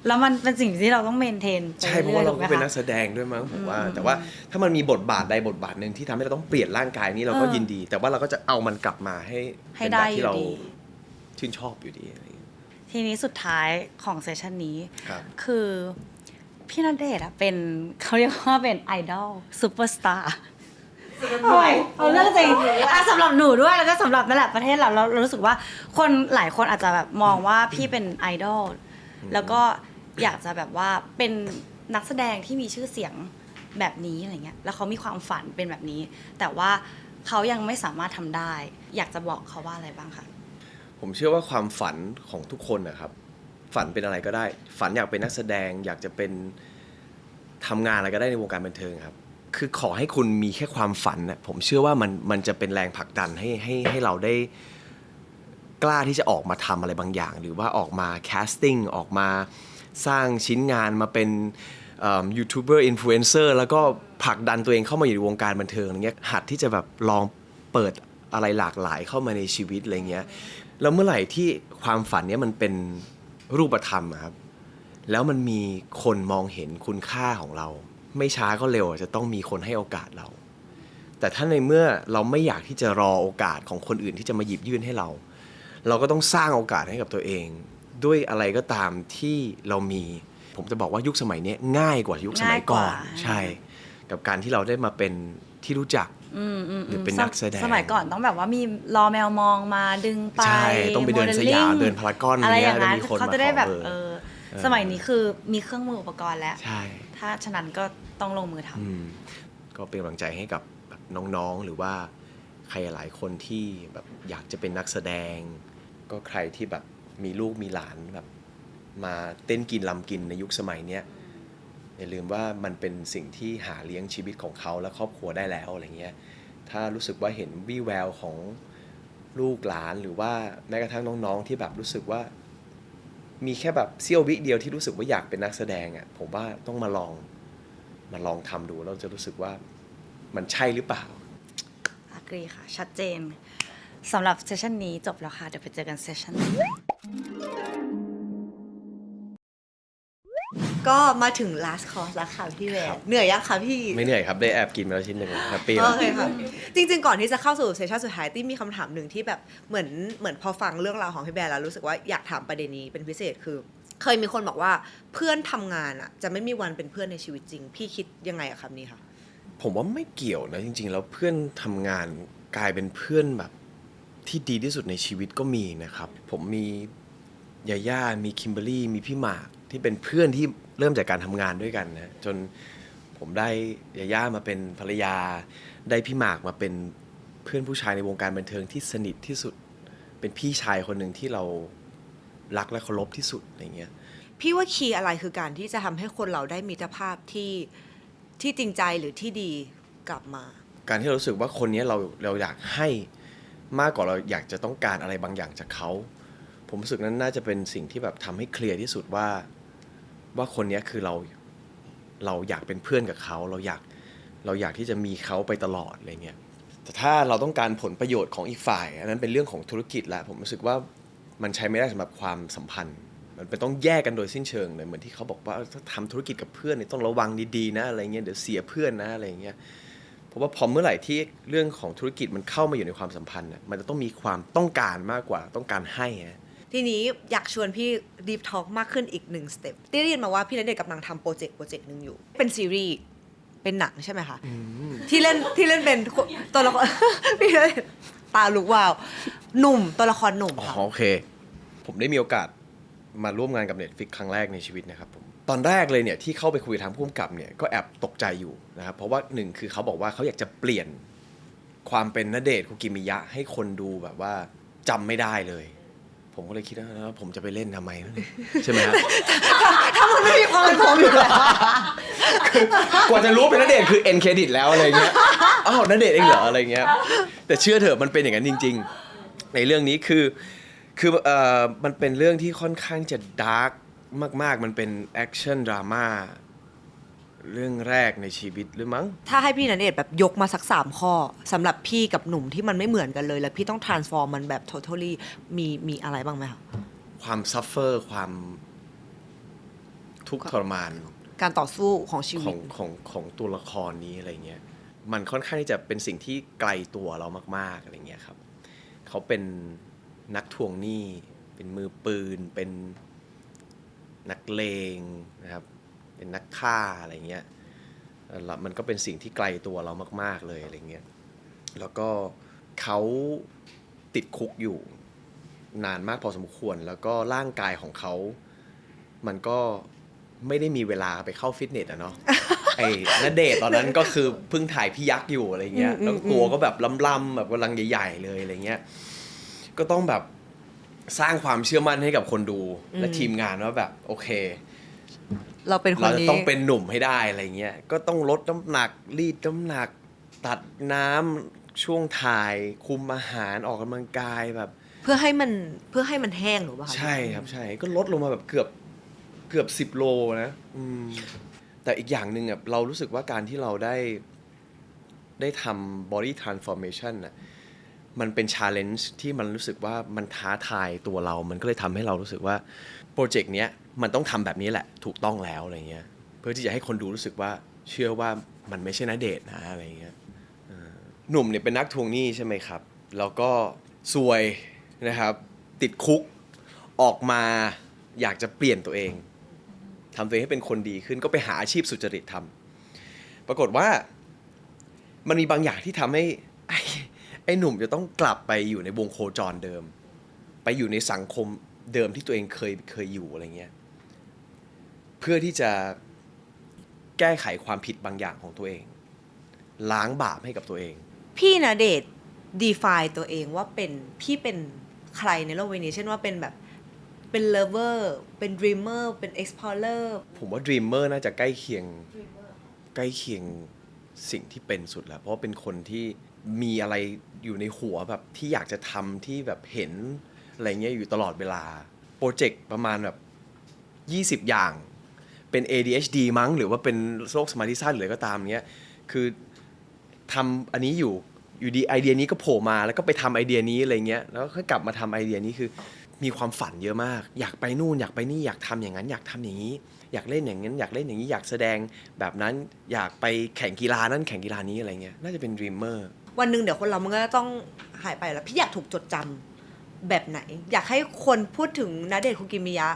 แล้วมันเป็นสิ่งที่เราต้องเมนเทน ใช่เพราะว่าเราก็เป็นนักแสดงด้วยมั้งผมว่า แต่ว่าถ้ามันมีบทบาทใดบทบาทหนึ่งที่ทำให้เราต้องเปลี่ยนร่างกายนี้เราก็ยินดี แต่ว่าเราก็จะเอามันกลับมาให้ ให้ เป็น ได้ แบบ อ ที่ ยู่ เรา ดี ชื่นชอบอยู่ดีอะไรเงี้ย ทีนี้สุดท้ายของเซสชันนี้ ครับ คือพี่ณเดชน์อะเป็นเขาเรียกว่าเป็นไอดอลซูเปอร์สตาร์เอาเรื่องจริงสำหรับหนูด้วยแล้วก็สำหรับนั่นแหละประเทศเรารู้สึกว่าคนหลายคนอาจจะแบบมองว่าพี่เป็นไอดอลแล้วก็อยากจะแบบว่าเป็นนักแสดงที่มีชื่อเสียงแบบนี้อะไรเงี้ยแล้วเขามีความฝันเป็นแบบนี้ แต่ว่าเขายังไม่สามารถทำได้ อยากจะบอกเขาว่าอะไรบ้างคะ ผมเชื่อว่าความฝันของทุกคนนะครับ ฝันเป็นอะไรก็ได้ ฝันอยากเป็นนักแสดง อยากจะเป็นทำงานอะไรก็ได้ในวงการบันเทิงครับ คือขอให้คุณมีแค่ความฝันนะผมเชื่อว่ามันจะเป็นแรงผลักดันให้เราได้กล้าที่จะออกมาทำอะไรบางอย่าง หรือว่าออกมาแคสติ้งออกมาสร้างชิ้นงานมาเป็นยูทูบเบอร์อินฟลูเอนเซอร์แล้วก็ผลักดันตัวเองเข้ามาอยู่ในวงการบันเทิงอะไรเงี้ยหัดที่จะแบบลองเปิดอะไรหลากหลายเข้ามาในชีวิตอะไรเงี้ยแล้วเมื่อไหร่ที่ความฝันเนี้ยมันเป็นรูปธรรมอะครับแล้วมันมีคนมองเห็นคุณค่าของเรา ไม่ช้าก็เร็วจะต้องมีคนให้โอกาสเรา แต่ถ้าในเมื่อเราไม่อยากที่จะรอโอกาสของคนอื่นที่จะมาหยิบยื่นให้เรา เราก็ต้องสร้างโอกาสให้กับตัวเอง ด้วยอะไรก็ตามที่เรามี ผมจะบอกว่ายุคสมัยนี้ง่ายกว่ายุคสมัยก่อน ง่ายกว่า ใช่ กับการที่เราได้มาเป็นที่รู้จัก หรือเป็นนักแสดง สมัยก่อนต้องแบบว่ามีรอแมวมองมาดึงไป ใช่ต้องไปเดินสยาม โม เดินพารากอน อะไรอย่าง เงี้ นั้ ย น จะมีคน เขา มา จะได้ ขอ แบบ เบอร์ สมัยนี้คือมีเครื่องมืออุปกรณ์แล้ว ใช่ ถ้าฉะนั้นก็ต้องลงมือทำ ก็เป็นกำลังใจให้กับแบบน้องๆ หรือว่าใครหลายคนที่แบบอยากจะเป็นนักแสดง ก็ใครที่แบบมีลูกมีหลานแบบมาเต้นกินลำกินในยุคสมัยเนี้ยอย่าลืมว่ามันเป็นสิ่งที่หาเลี้ยงชีวิตของเขาและครอบครัวได้แล้วอะไรเงี้ยถ้ารู้สึกว่าเห็นวี่แววของลูกหลานหรือว่าแม้กระทั่งน้องๆที่แบบรู้สึกว่ามีแค่แบบเสี้ยววิเดียวที่รู้สึกว่าอยากเป็นนักแสดงอ่ะผมว่าต้องมาลองทำดูเราจะรู้สึกว่ามันใช่หรือเปล่า agree ค่ะ ชัดเจนสำหรับเซสชันนี้จบแล้วค่ะ เดี๋ยวไปเจอกันเซสชันนี้ ก็มาถึง last course แล้วค่ะพี่แหว ครั น บ เหนื่อยยังคะพี่ ไม่เหนื่อยครับได้แอบกินมาแล้วชิ้นหนึ่งแฮปปี้ โอ แล้ว เคค่ะ จริงๆ ก่อนที่จะเข้าสู่เซสชั่นสุดท้ายตี้มีคำถามหนึ่งที่แบบเหมือนพอฟังเรื่องราวของพี่แบร์แล้วรู้สึกว่าอยากถามประเด็นนี้เป็นพิเศษคือ เคยมีคนบอกว่าเพื่อนทำงานอ่ะจะไม่มีวันเป็นเพื่อนในชีวิตจริง พี่คิดยังไงอะคำนี้คะ ผมว่าไม่เกี่ยวนะจริงๆแล้วเพื่อนทำงานกลายเป็นเพื่อนแบบที่ดีที่สุดในชีวิตก็มีนะครับผมมียาย่ามีคิมเบอรรี่มีพี่หมากที่เป็นเพื่อนที่เริ่มจากการทำงานด้วยกันนะจนผมได้ยาย่ามาเป็นภรรยาได้พี่หมากมาเป็นเพื่อนผู้ชายในวงการบันเทิงที่สนิทที่สุดเป็นพี่ชายคนหนึ่งที่เรารักและเคารพที่สุดอะไรเงี้ย พี่ว่าคีย์อะไรคือการที่จะทำให้คนเราได้มิตรภาพที่จริงใจหรือที่ดีกลับมา การที่เรารู้สึกว่าคนนี้เราอยากให้มากกว่าเราอยากจะต้องการอะไรบางอย่างจากเขาผมรู้สึกนั้นน่าจะเป็นสิ่งที่แบบทำให้เคลียร์ที่สุดว่าคนนี้คือเราอยากเป็นเพื่อนกับเขาเราอยากที่จะมีเขาไปตลอดอะไรเงี้ยแต่ถ้าเราต้องการผลประโยชน์ของอีกฝ่ายอันนั้นเป็นเรื่องของธุรกิจแล้วผมรู้สึกว่ามันใช้ไม่ได้สำหรับความสัมพันธ์มันเป็นต้องแยกกันโดยสิ้นเชิงเลยเหมือนที่เขาบอกว่าถ้าทำธุรกิจกับเพื่อนเนี่ยต้องระวังดีๆนะอะไรเงี้ยเดี๋ยวเสียเพื่อนนะอะไรเงี้ยเพราะว่าพอเมื่อไหร่ที่เรื่องของธุรกิจมันเข้ามาอยู่ในความสัมพันธ์เนี่ยมันจะต้องมีความต้องการมากกว่าต้องการให้ ทีนี้อยากชวนพี่ดีฟทอล์กมากขึ้นอีกหนึ่งสเต็ปที่ได้ยินมาว่าพี่ณเดชน์กำลังทำโปรเจกต์หนึ่งอยู่ เป็นซีรีส์เป็นหนังใช่ไหมคะที่เล่นเป็นตัวละคร พี่ณเดชน์ตาลุกวาวหนุ่มตัวละครหนุ่ม อ๋อ ค่ะ โอเค ผมได้มีโอกาสมาร่วมงานกับ Netflix ครั้งแรกในชีวิตนะครับผมตอนแรกเลยเนี่ยที่เข้าไปคุยกับทางผู้กำกับเนี่ยก็แอบตกใจอยู่นะครับเพราะว่าหนึ่งคือเขาบอกว่าเขาอยากจะเปลี่ยนความเป็นณเดชน์คุกิมิยะให้คนดูแบบว่าจำไม่ได้เลย ผมก็เลยคิดว่าแล้วผมจะไปเล่นทำไมวะเนี่ยใช่ไหมครับ ถ้ามันไม่มีความเป็นผมอยู่แล้ว กว่าจะรู้เป็นณเดชน์คือเอ็นเครดิตแล้วอะไรเงี้ย อ้าวณเดชน์เองเหรออะไรเงี้ยแต่เชื่อเถอะมันเป็นอย่างนั้นจริงๆในเรื่องนี้คือมันเป็นเรื่องที่ค่อนข้างจะดาร์กมากๆมันเป็นแอคชั่นดราม่าเรื่องแรกในชีวิตหรือมั้ง ถ้าให้พี่ณเดชน์แบบยกมาสัก3ข้อสำหรับพี่กับหนุ่มที่มันไม่เหมือนกันเลยแล้วพี่ต้อง transform มันแบบ totally มีอะไรบ้างไหมคะ ความซัฟเฟอร์ความทุกข์ทรมาน การต่อสู้ของชี ข วิ อ ต ของตัวละครนี้อะไรเงี้ยมันค่อนข้างที่จะเป็นสิ่งที่ไกลตัวเรามากๆอะไรเงี้ยครับเขาเป็นนักทวงหนี้เป็นมือปืนเป็นนักเลงนะครับเป็นนักฆ่าอะไรเงี้ยแล้วมันก็เป็นสิ่งที่ไกลตัวเรามากๆเลยอะไรเงี้ยแล้วก็เขาติดคุกอยู่นานมากพอสมควรแล้วก็ร่างกายของเขามันก็ไม่ได้มีเวลาไปเข้าฟิตเนสอะเนาะ ไอ้ณเดชน์ตอนนั้นก็คือเพิ่งถ่ายพี่ยักษ์อยู่อะไรเงี้ยแล้วตัวก็แบบล้ำๆแบบกำลังใหญ่ๆเลยอะไรเงี้ยก็ต้องแบบสร้างความเชื่อมั่นให้กับคนดูและทีมงานว่าแบบโอเค เราเป็นคน เราจะ นี้ ต้องเป็นหนุ่มให้ได้อะไรเงี้ยก็ต้องลดน้ำหนักรีดน้ำหนักตัดน้ำช่วงถ่ายคุมอาหารออกกำลังกายแบบ เพื่อให้มันแห้งหรือเปล่าคะ ใช่ครับใช่ก็ลดลงมาแบบเกือบ10 โลนะแต่อีกอย่างหนึ่งอ่ะเรารู้สึกว่าการที่เราได้ทำ body transformation น่ะมันเป็น challenge ที่มันรู้สึกว่ามันท้าทายตัวเรามันก็เลยทำให้เรารู้สึกว่าโปรเจกต์เนี้ยมันต้องทำแบบนี้แหละถูกต้องแล้วอะไรเงี้ยเพื่อที่จะให้คนดูรู้สึกว่าเชื่อว่ามันไม่ใช่ณเดชน์นะอะไรเงี้ยหนุ่มเนี่ยเป็นนักทวงหนี้ใช่ไหมครับแล้วก็ซวยนะครับติดคุกออกมาอยากจะเปลี่ยนตัวเองทำตัวเองให้เป็นคนดีขึ้นก็ไปหาอาชีพสุจริตทำปรากฏว่ามันมีบางอย่างที่ทำให้ไอ้หนุ่มจะต้องกลับไปอยู่ในวงโคจรเดิมไปอยู่ในสังคมเดิมที่ตัวเองเคยอยู่อะไรเงี้ยเพื่อที่จะแก้ไขความผิดบางอย่างของตัวเองล้างบาปให้กับตัวเอง พี่ณเดชน์ define ตัวเองว่าพี่เป็นใครในโลกใบนี้เช่นว่าเป็นแบบเป็น lover เป็น dreamer เป็น explorer ผมว่า dreamer น่าจะใกล้เคียงสิ่งที่เป็นสุดแล้วเพราะว่าเป็นคนที่มีอะไรอยู่ในหัวแบบที่อยากจะทำที่แบบเห็นอะไรเงี้ยอยู่ตลอดเวลาโปรเจกต์ประมาณแบบ20 อย่างเป็น ADHD มั้งหรือว่าเป็นโรคสมาธิสั้นหรืออะไรก็ตามเนี้ยคือทำอันนี้อยู่ดีไอเดียนี้ก็โผล่มาแล้วก็ไปทำไอเดียนี้อะไรเงี้ยแล้วก็กลับมาทำไอเดียนี้คือมีความฝันเยอะมากอยากไปนู่นอยากไปนี่อยากทำอย่างนั้นอยากทำอย่างนี้อยากเล่นอย่างนั้นอยากเล่นอย่างนี้อยากแสดงแบบนั้นอยากไปแข่งกีฬานั้นแข่งกีฬานี้อะไรเงี้ยน่าจะเป็น dreamer วันหนึ่งเดี๋ยวคนเรามันก็ต้องหายไปแล้วพี่อยากถูกจดจำแบบไหน อยากให้คนพูดถึงณเดชน์คุกิมิยะ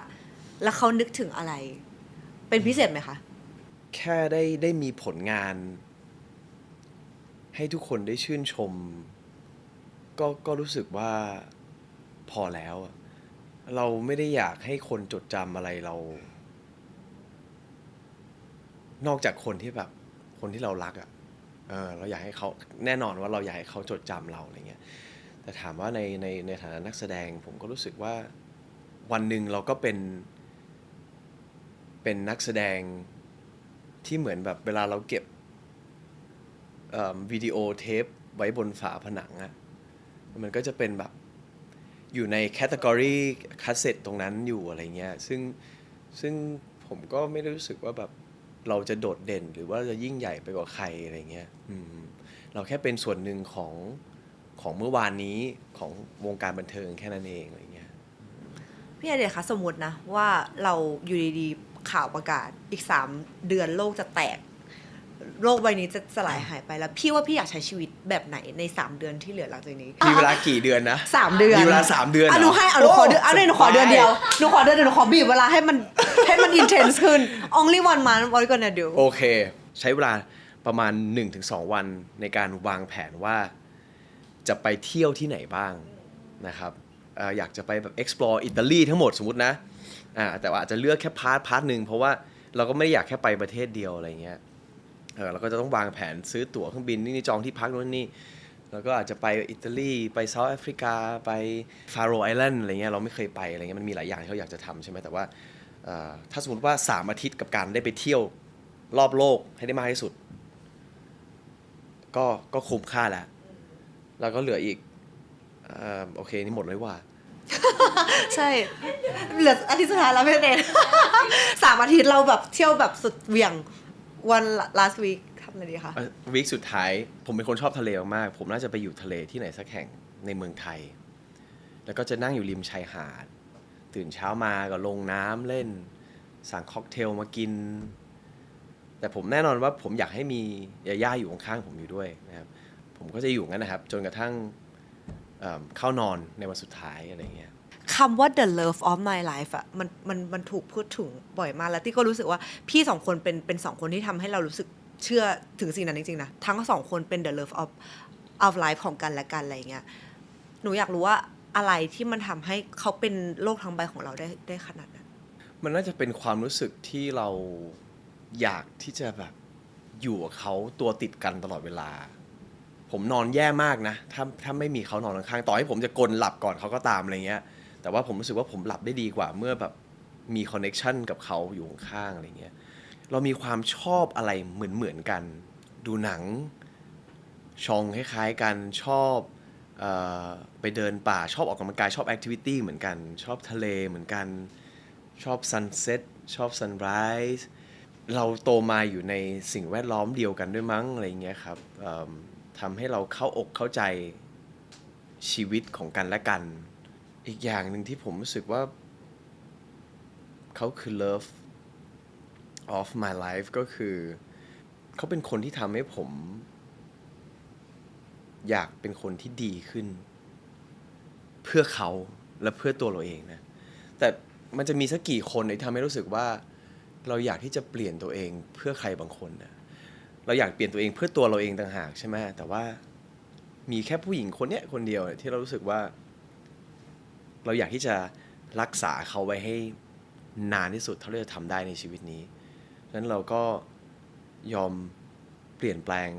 แล้วเขานึกถึงอะไร เป็นพิเศษไหมคะ แค่ได้มีผลงาน ให้ทุกคนได้ชื่นชม ก็รู้สึกว่าพอแล้วอะเราไม่ได้อยากให้คนจดจำอะไรเรา นอกจากคนที่เรารักอะเราอยากให้เขาแน่นอนว่าเราอยากให้เขาจดจำเราอะไรเงี้ยแต่ถามว่าในฐานะนักแสดงผมก็รู้สึกว่าวันหนึ่งเราก็เป็นนักแสดงที่เหมือนแบบเวลาเราเก็บวิดีโอเทปไว้บนฝาผนังอะมันก็จะเป็นแบบอยู่ในแคตตากรีคัสเซ็ตตรงนั้นอยู่อะไรเงี้ยซึ่งผมก็ไม่ได้รู้สึกว่าแบบเราจะโดดเด่นหรือว่าจะยิ่งใหญ่ไปกว่าใครอะไรเงี้ยเราแค่เป็นส่วนหนึ่งของเมื่อวานนี้ของวงการบันเทิงแค่นั้นเองอะไรเงี้ย พี่ณเดชน์คะสมมตินะว่าเราอยู่ดีๆข่าวประกาศอีก3 เดือนโลกจะแตก โลกใบนี้จะสลายหายไปแล้ว พี่ว่าพี่อยากใช้ชีวิตแบบไหนใน3 เดือนที่เหลือหลังจากนี้ มีเวลากี่เดือนนะ 3 เดือน มีเวลา3 เดือน หนูให้หนูขอเดือนหนูขอเดือนเดียวหนูขอเดือนเดียวหนูขอบีบเวลาให้มันintense ขึ้น only 1 month what you gonna do โอเค ใช้เวลาประมาณ 1-2 วันในการวางแผนว่าจะไปเที่ยวที่ไหนบ้างนะครับอยากจะไปแบบ explore อิตาลีทั้งหมดสมมตินะแต่ว่าอาจจะเลือกแค่พาร์ทหนึ่งเพราะว่าเราก็ไม่ได้อยากแค่ไปประเทศเดียวอะไรเงี้ยเราก็จะต้องวางแผนซื้อตั๋วเครื่องบินนี่จองที่พักนู่นนี่แล้วก็อาจจะไปอิตาลีไปเซาท์แอฟริกาไปฟาโรไอแลนด์อะไรเงี้ยเราไม่เคยไปอะไรเงี้ยมันมีหลายอย่างที่เราอยากจะทำใช่ไหมแต่ว่าถ้าสมมติว่า3 อาทิตย์กับการได้ไปเที่ยวรอบโลกให้ได้มากที่สุด ก็คุ้มค่าแล้ว แล้วก็เหลืออีกโอเคนี่หมดเลยว่า ใช่ เหลืออาทิตย์สุดท้ายแล้วพี่ณเดชน์ 3 อาทิตย์เราแบบเที่ยวแบบสุดเหวี่ยงวัน last week ทำอะไรดีคะ วีคสุดท้ายผมเป็นคนชอบทะเลมากๆผมน่าจะไปอยู่ทะเลที่ไหนสักแห่งในเมืองไทย แล้วก็จะนั่งอยู่ริมชายหาด ตื่นเช้ามาก็ลงน้ำเล่น สั่งค็อกเทลมากิน แต่ผมแน่นอนว่าผมอยากให้มียาย่าอยู่ข้างๆผมอยู่ด้วยนะครับผมก็จะอยู่งั้นนะครับจนกระทั่งเข้านอนในวันสุดท้ายอะไรเงี้ย คำว่า the love of my life อะมันถูกพูดถึงบ่อยมากแล้วที่ก็รู้สึกว่าพี่สองคนเป็นสองคนที่ทำให้เรารู้สึกเชื่อถึงสิ่งนั้นจริงๆนะทั้งสองคนเป็น the love of life ของกันและกันอะไรเงี้ยหนูอยากรู้ว่าอะไรที่มันทำให้เขาเป็นโลกทั้งใบของเราได้ขนาดนั้น มันน่าจะเป็นความรู้สึกที่เราอยากที่จะแบบอยู่กับเขาตัวติดกันตลอดเวลา ผมนอนแย่มากนะถ้าไม่มีเขานอนข้างๆต่อให้ผมจะกลนหลับก่อนเขาก็ตามอะไรเงี้ยแต่ว่าผมรู้สึกว่าผมหลับได้ดีกว่าเมื่อแบบมีคอนเนคชันกับเขาอยู่ข้างๆอะไรเงี้ยเรามีความชอบอะไรเหมือนกันดูหนังชองคล้ายๆกันชอบไปเดินป่าชอบออกกำลังกายชอบแอคทิวิตี้เหมือนกันชอบทะเลเหมือนกันชอบซันเซ็ตชอบซันไรส์เราโตมาอยู่ในสิ่งแวดล้อมเดียวกันด้วยมั้งอะไรเงี้ยครับทำให้เราเข้าอกเข้าใจชีวิตของกันและกันอีกอย่างหนึ่งที่ผมรู้สึกว่าเขาคือ love of my life ก็คือเขาเป็นคนที่ทำให้ผมอยากเป็นคนที่ดีขึ้นเพื่อเขาและเพื่อตัวเราเองนะแต่มันจะมีสักกี่คนที่ทำให้รู้สึกว่าเราอยากที่จะเปลี่ยนตัวเองเพื่อใครบางคนนะเราอยากเปลี่ยนตัวเองเพื่อตัวเราเองต่างหากใช่ไหมแต่ว่ามีแค่ผู้หญิงคนเนี้ยคนเดียวที่เรารู้สึกว่าเราอยากที่จะรักษาเขาไว้ให้นานที่สุดเท่าที่จะทำได้ในชีวิตนี้ฉะนั้นเราก็ยอมเปลี่ยนแปลง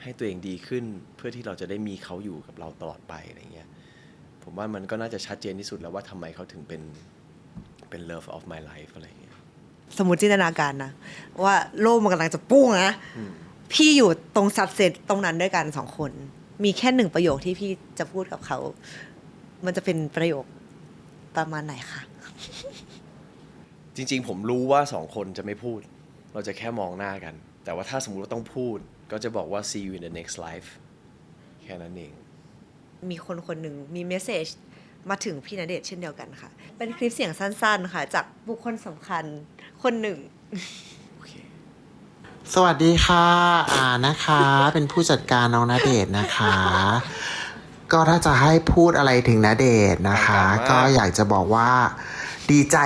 ให้ตัวเองดีขึ้นเพื่อที่เราจะได้มีเขาอยู่กับเราตลอดไปอะไรเงี้ยผมว่ามันก็น่าจะชัดเจนที่สุดแล้วว่าทำไมเขาถึงเป็น love of my life อะไรเงี้ยสมมติจินตนาการนะว่าโลกมันกำลังจะปุ้งนะพี่อยู่ตรงซับเซตตรงนั้นด้วยกัน2 คนมีแค่1 ประโยคที่พี่จะพูดกับเขามันจะเป็นประโยคประมาณไหนคะ จริงๆผมรู้ว่า2 คนจะไม่พูดเราจะแค่มองหน้ากันแต่ว่าถ้าสมมุติว่าต้องพูดก็จะบอกว่า see you in the next life แค่นั้นเองมีคนหนึ่งมีเมสเซจมาถึงพี่ณเดชน์เช่นเดียวกันค่ะเป็นคลิปเสียงสั้นๆค่ะจากบุคคลสำคัญคนหนึ่ง สวัสดีค่ะนะคะ เป็นผู้จัดการน้องณเดชน์นะคะ ก็ถ้าจะให้พูดอะไรถึงณเดชน์นะคะ ก็อยากจะบอกว่าดีใจ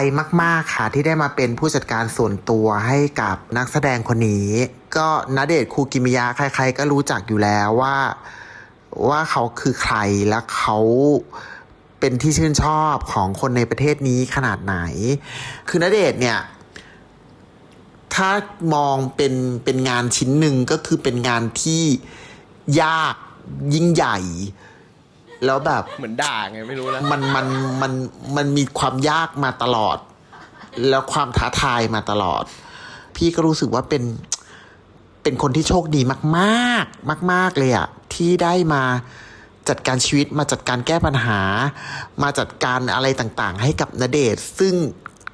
มากๆค่ะที่ได้มาเป็นผู้จัดการส่วนตัวให้กับนักแสดงคนนี้ ก็ณเดชน์คูกิมิยะใครๆก็รู้จักอยู่แล้วว่าเขาคือใครและเขาเป็นที่ชื่นชอบของคนในประเทศนี้ขนาดไหนคือณเดชน์เนี่ยถ้ามองเป็นงานชิ้นหนึ่งก็คือเป็นงานที่ยากยิ่งใหญ่แล้วแบบเหมือนด่าไงไม่รู้นะมันมีความยากมาตลอดแล้วความท้าทายมาตลอดพี่ก็รู้สึกว่าเป็นคนที่โชคดีมากๆมากๆเลยอะที่ได้มาจัดการชีวิตมาจัดการแก้ปัญหามาจัดการอะไรต่างๆให้กับณเดชน์ซึ่ง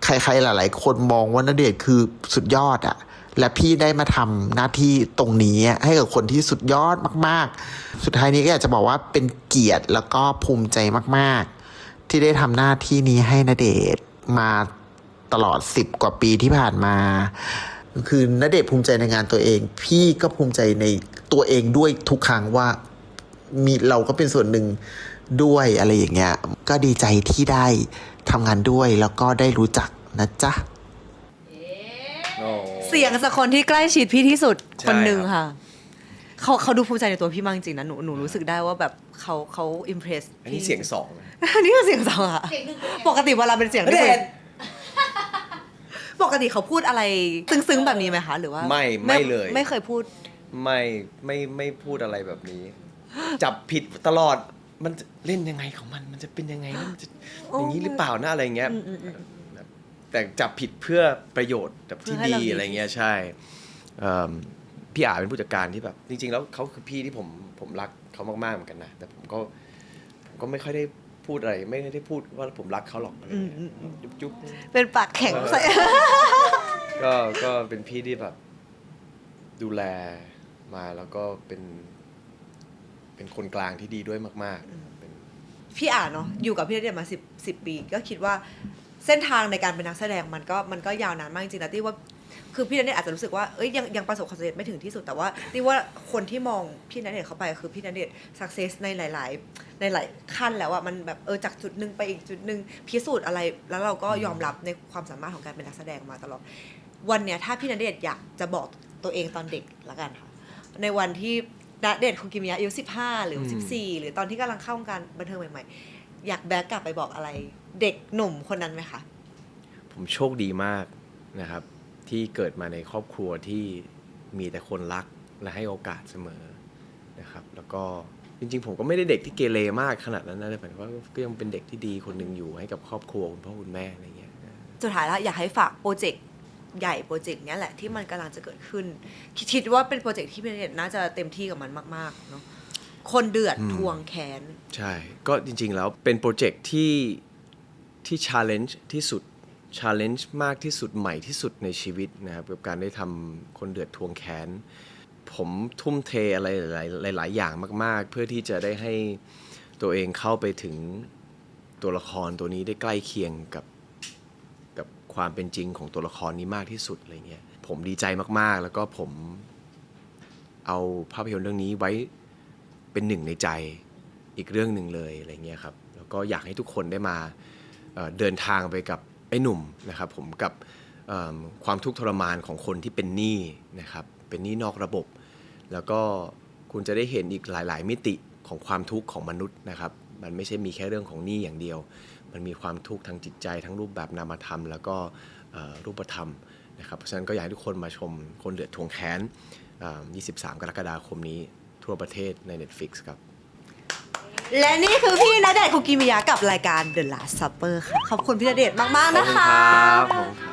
ใครๆหลายๆคนมองว่าณเดชน์คือสุดยอดอะและพี่ได้มาทำหน้าที่ตรงนี้ให้กับคนที่สุดยอดมากๆสุดท้ายนี้ก็อยากจะบอกว่าเป็นเกียรติแล้วก็ภูมิใจมากๆที่ได้ทำหน้าที่นี้ให้ณเดชน์มาตลอด10 กว่าปีที่ผ่านมาคือณเดชน์ภูมิใจในงานตัวเองพี่ก็ภูมิใจในตัวเองด้วยทุกครั้งว่าเราก็เป็นส่วนหนึ่งด้วยอะไรอย่างเงี้ยก็ดีใจที่ได้ทำงานด้วยแล้วก็ได้รู้จักนะจ๊ะเสียงสักคนที่ใกล้ชิดพี่ที่สุดคนหนึ่งค่ะเขาดูภูมิใจในตัวพี่มากจริงๆนะหนูรู้สึกได้ว่าแบบเขาอิมเพรสอันนี้เสียง2นะอันนี้คือเสียง2ค่ะปกติเวลาเป็นเสียงที่ปกติเขาพูดอะไรซึ้งๆแบบนี้ไหมคะหรือว่าไม่เลยไม่เคยพูดไม่พูดอะไรแบบนี้จับผิดตลอดมันเล่นยังไงของมันจะเป็นยังไงมันจะอย่างนี้หรือเปล่านะอะไรเงี้ยแต่จับผิดเพื่อประโยชน์แบบที่ดีอะไรเงี้ยใช่ พี่อาเป็นผู้จัดการที่แบบจริงๆแล้วเขาคือพี่ที่ผมรักเขามากๆเหมือนกันนะแต่ผมก็ไม่ค่อยได้พูดอะไรไม่ได้พูดว่าผมรักเขาหรอกอะไรเงี้ยจุ๊บ เป็นปากแข็งใส่ ก็เป็นพี่ที่แบบดูแลมาแล้วก็เป็นคนกลางที่ดีด้วยมากๆเป็น พี่อ่านเนาะอยู่กับพี่ณเดชน์มา10 ปีก็คิดว่าเส้นทางในการเป็นนักแสดงมันก็ยาวนานมากจริงๆนะที่ว่าคือพี่ณเดชน์อาจจะรู้สึกว่าเอ้ยยังประสบความสำเร็จไม่ถึงที่สุดแต่ว่าที่ว่าคนที่มองพี่ณเดชน์เข้าไปคือพี่ณเดชน์ success ในหลายขั้นแล้วอะมันแบบจากจุดหนึ่งไปอีกจุดหนึ่งพิสูจน์อะไรแล้วเราก็ยอมรับในความสามารถของการเป็นนักแสดงมาตลอดวันเนี้ยถ้าพี่ณเดชน์อยากจะบอกตัวเองตอนเด็กละกันค่ะในวันที่ณเดชน์คุกิมิยะอายุ15หรือ14หรือตอนที่กำลังเข้าวงการบันเทิงใหม่ๆอยากแบ็กกลับไปบอกอะไรเด็กหนุ่มคนนั้นไหมคะ ผมโชคดีมากนะครับที่เกิดมาในครอบครัวที่มีแต่คนรักและให้โอกาสเสมอนะครับแล้วก็จริงๆผมก็ไม่ได้เด็กที่เกเรมากขนาดนั้นนะแต่ผมว่าก็ยังเป็นเด็กที่ดีคนหนึ่งอยู่ให้กับครอบครัวคุณพ่อคุณแม่อะไรเงี้ย สุดท้ายแล้วอยากให้ฝากโปรเจกต์ใหญ่โปรเจกต์เนี้ยแหละที่มันกำลังจะเกิดขึ้นคิดว่าเป็นโปรเจกต์ที่พี่ณเดชน์น่าจะเต็มที่กับมันมากๆเนาะคนเดือดทวงแค้น ใช่ก็จริงๆแล้วเป็นโปรเจกต์ที่ challenge ที่สุด challenge มากที่สุดใหม่ที่สุดในชีวิตนะครับกับการได้ทำคนเดือดทวงแค้นผมทุ่มเทอะไรหลายอย่างมากๆเพื่อที่จะได้ให้ตัวเองเข้าไปถึงตัวละครตัวนี้ได้ใกล้เคียงกับความเป็นจริงของตัวละครนี้มากที่สุดอะไรเงี้ยผมดีใจมากๆแล้วก็ผมเอาภาพยนตร์เรื่องนี้ไว้เป็นหนึ่งในใจอีกเรื่องหนึ่งเลยอะไรเงี้ยครับแล้วก็อยากให้ทุกคนได้มาเดินทางไปกับไอ้หนุ่มนะครับผมกับความทุกข์ทรมานของคนที่เป็นหนี้นะครับเป็นหนี้นอกระบบ แล้วก็คุณจะได้เห็นอีกหลายๆมิติของความทุกข์ของมนุษย์นะครับมันไม่ใช่มีแค่เรื่องของหนี้อย่างเดียวมันมีความทุกข์ทางจิตใจทั้งรูปแบบนามธรรมแล้วก็รูปธรรมนะครับเพราะฉะนั้นก็อยากให้ทุกคนมาชมคนเดือดทวงแค้น23 กรกฎาคมนี้ทั่วประเทศใน Netflix ครับ และนี่คือพี่ณเดชน์คุกิมิยะกับรายการ The Last Supper ค่ะขอบคุณพี่ณเดชน์มากๆนะคะ ขอบคุณครับ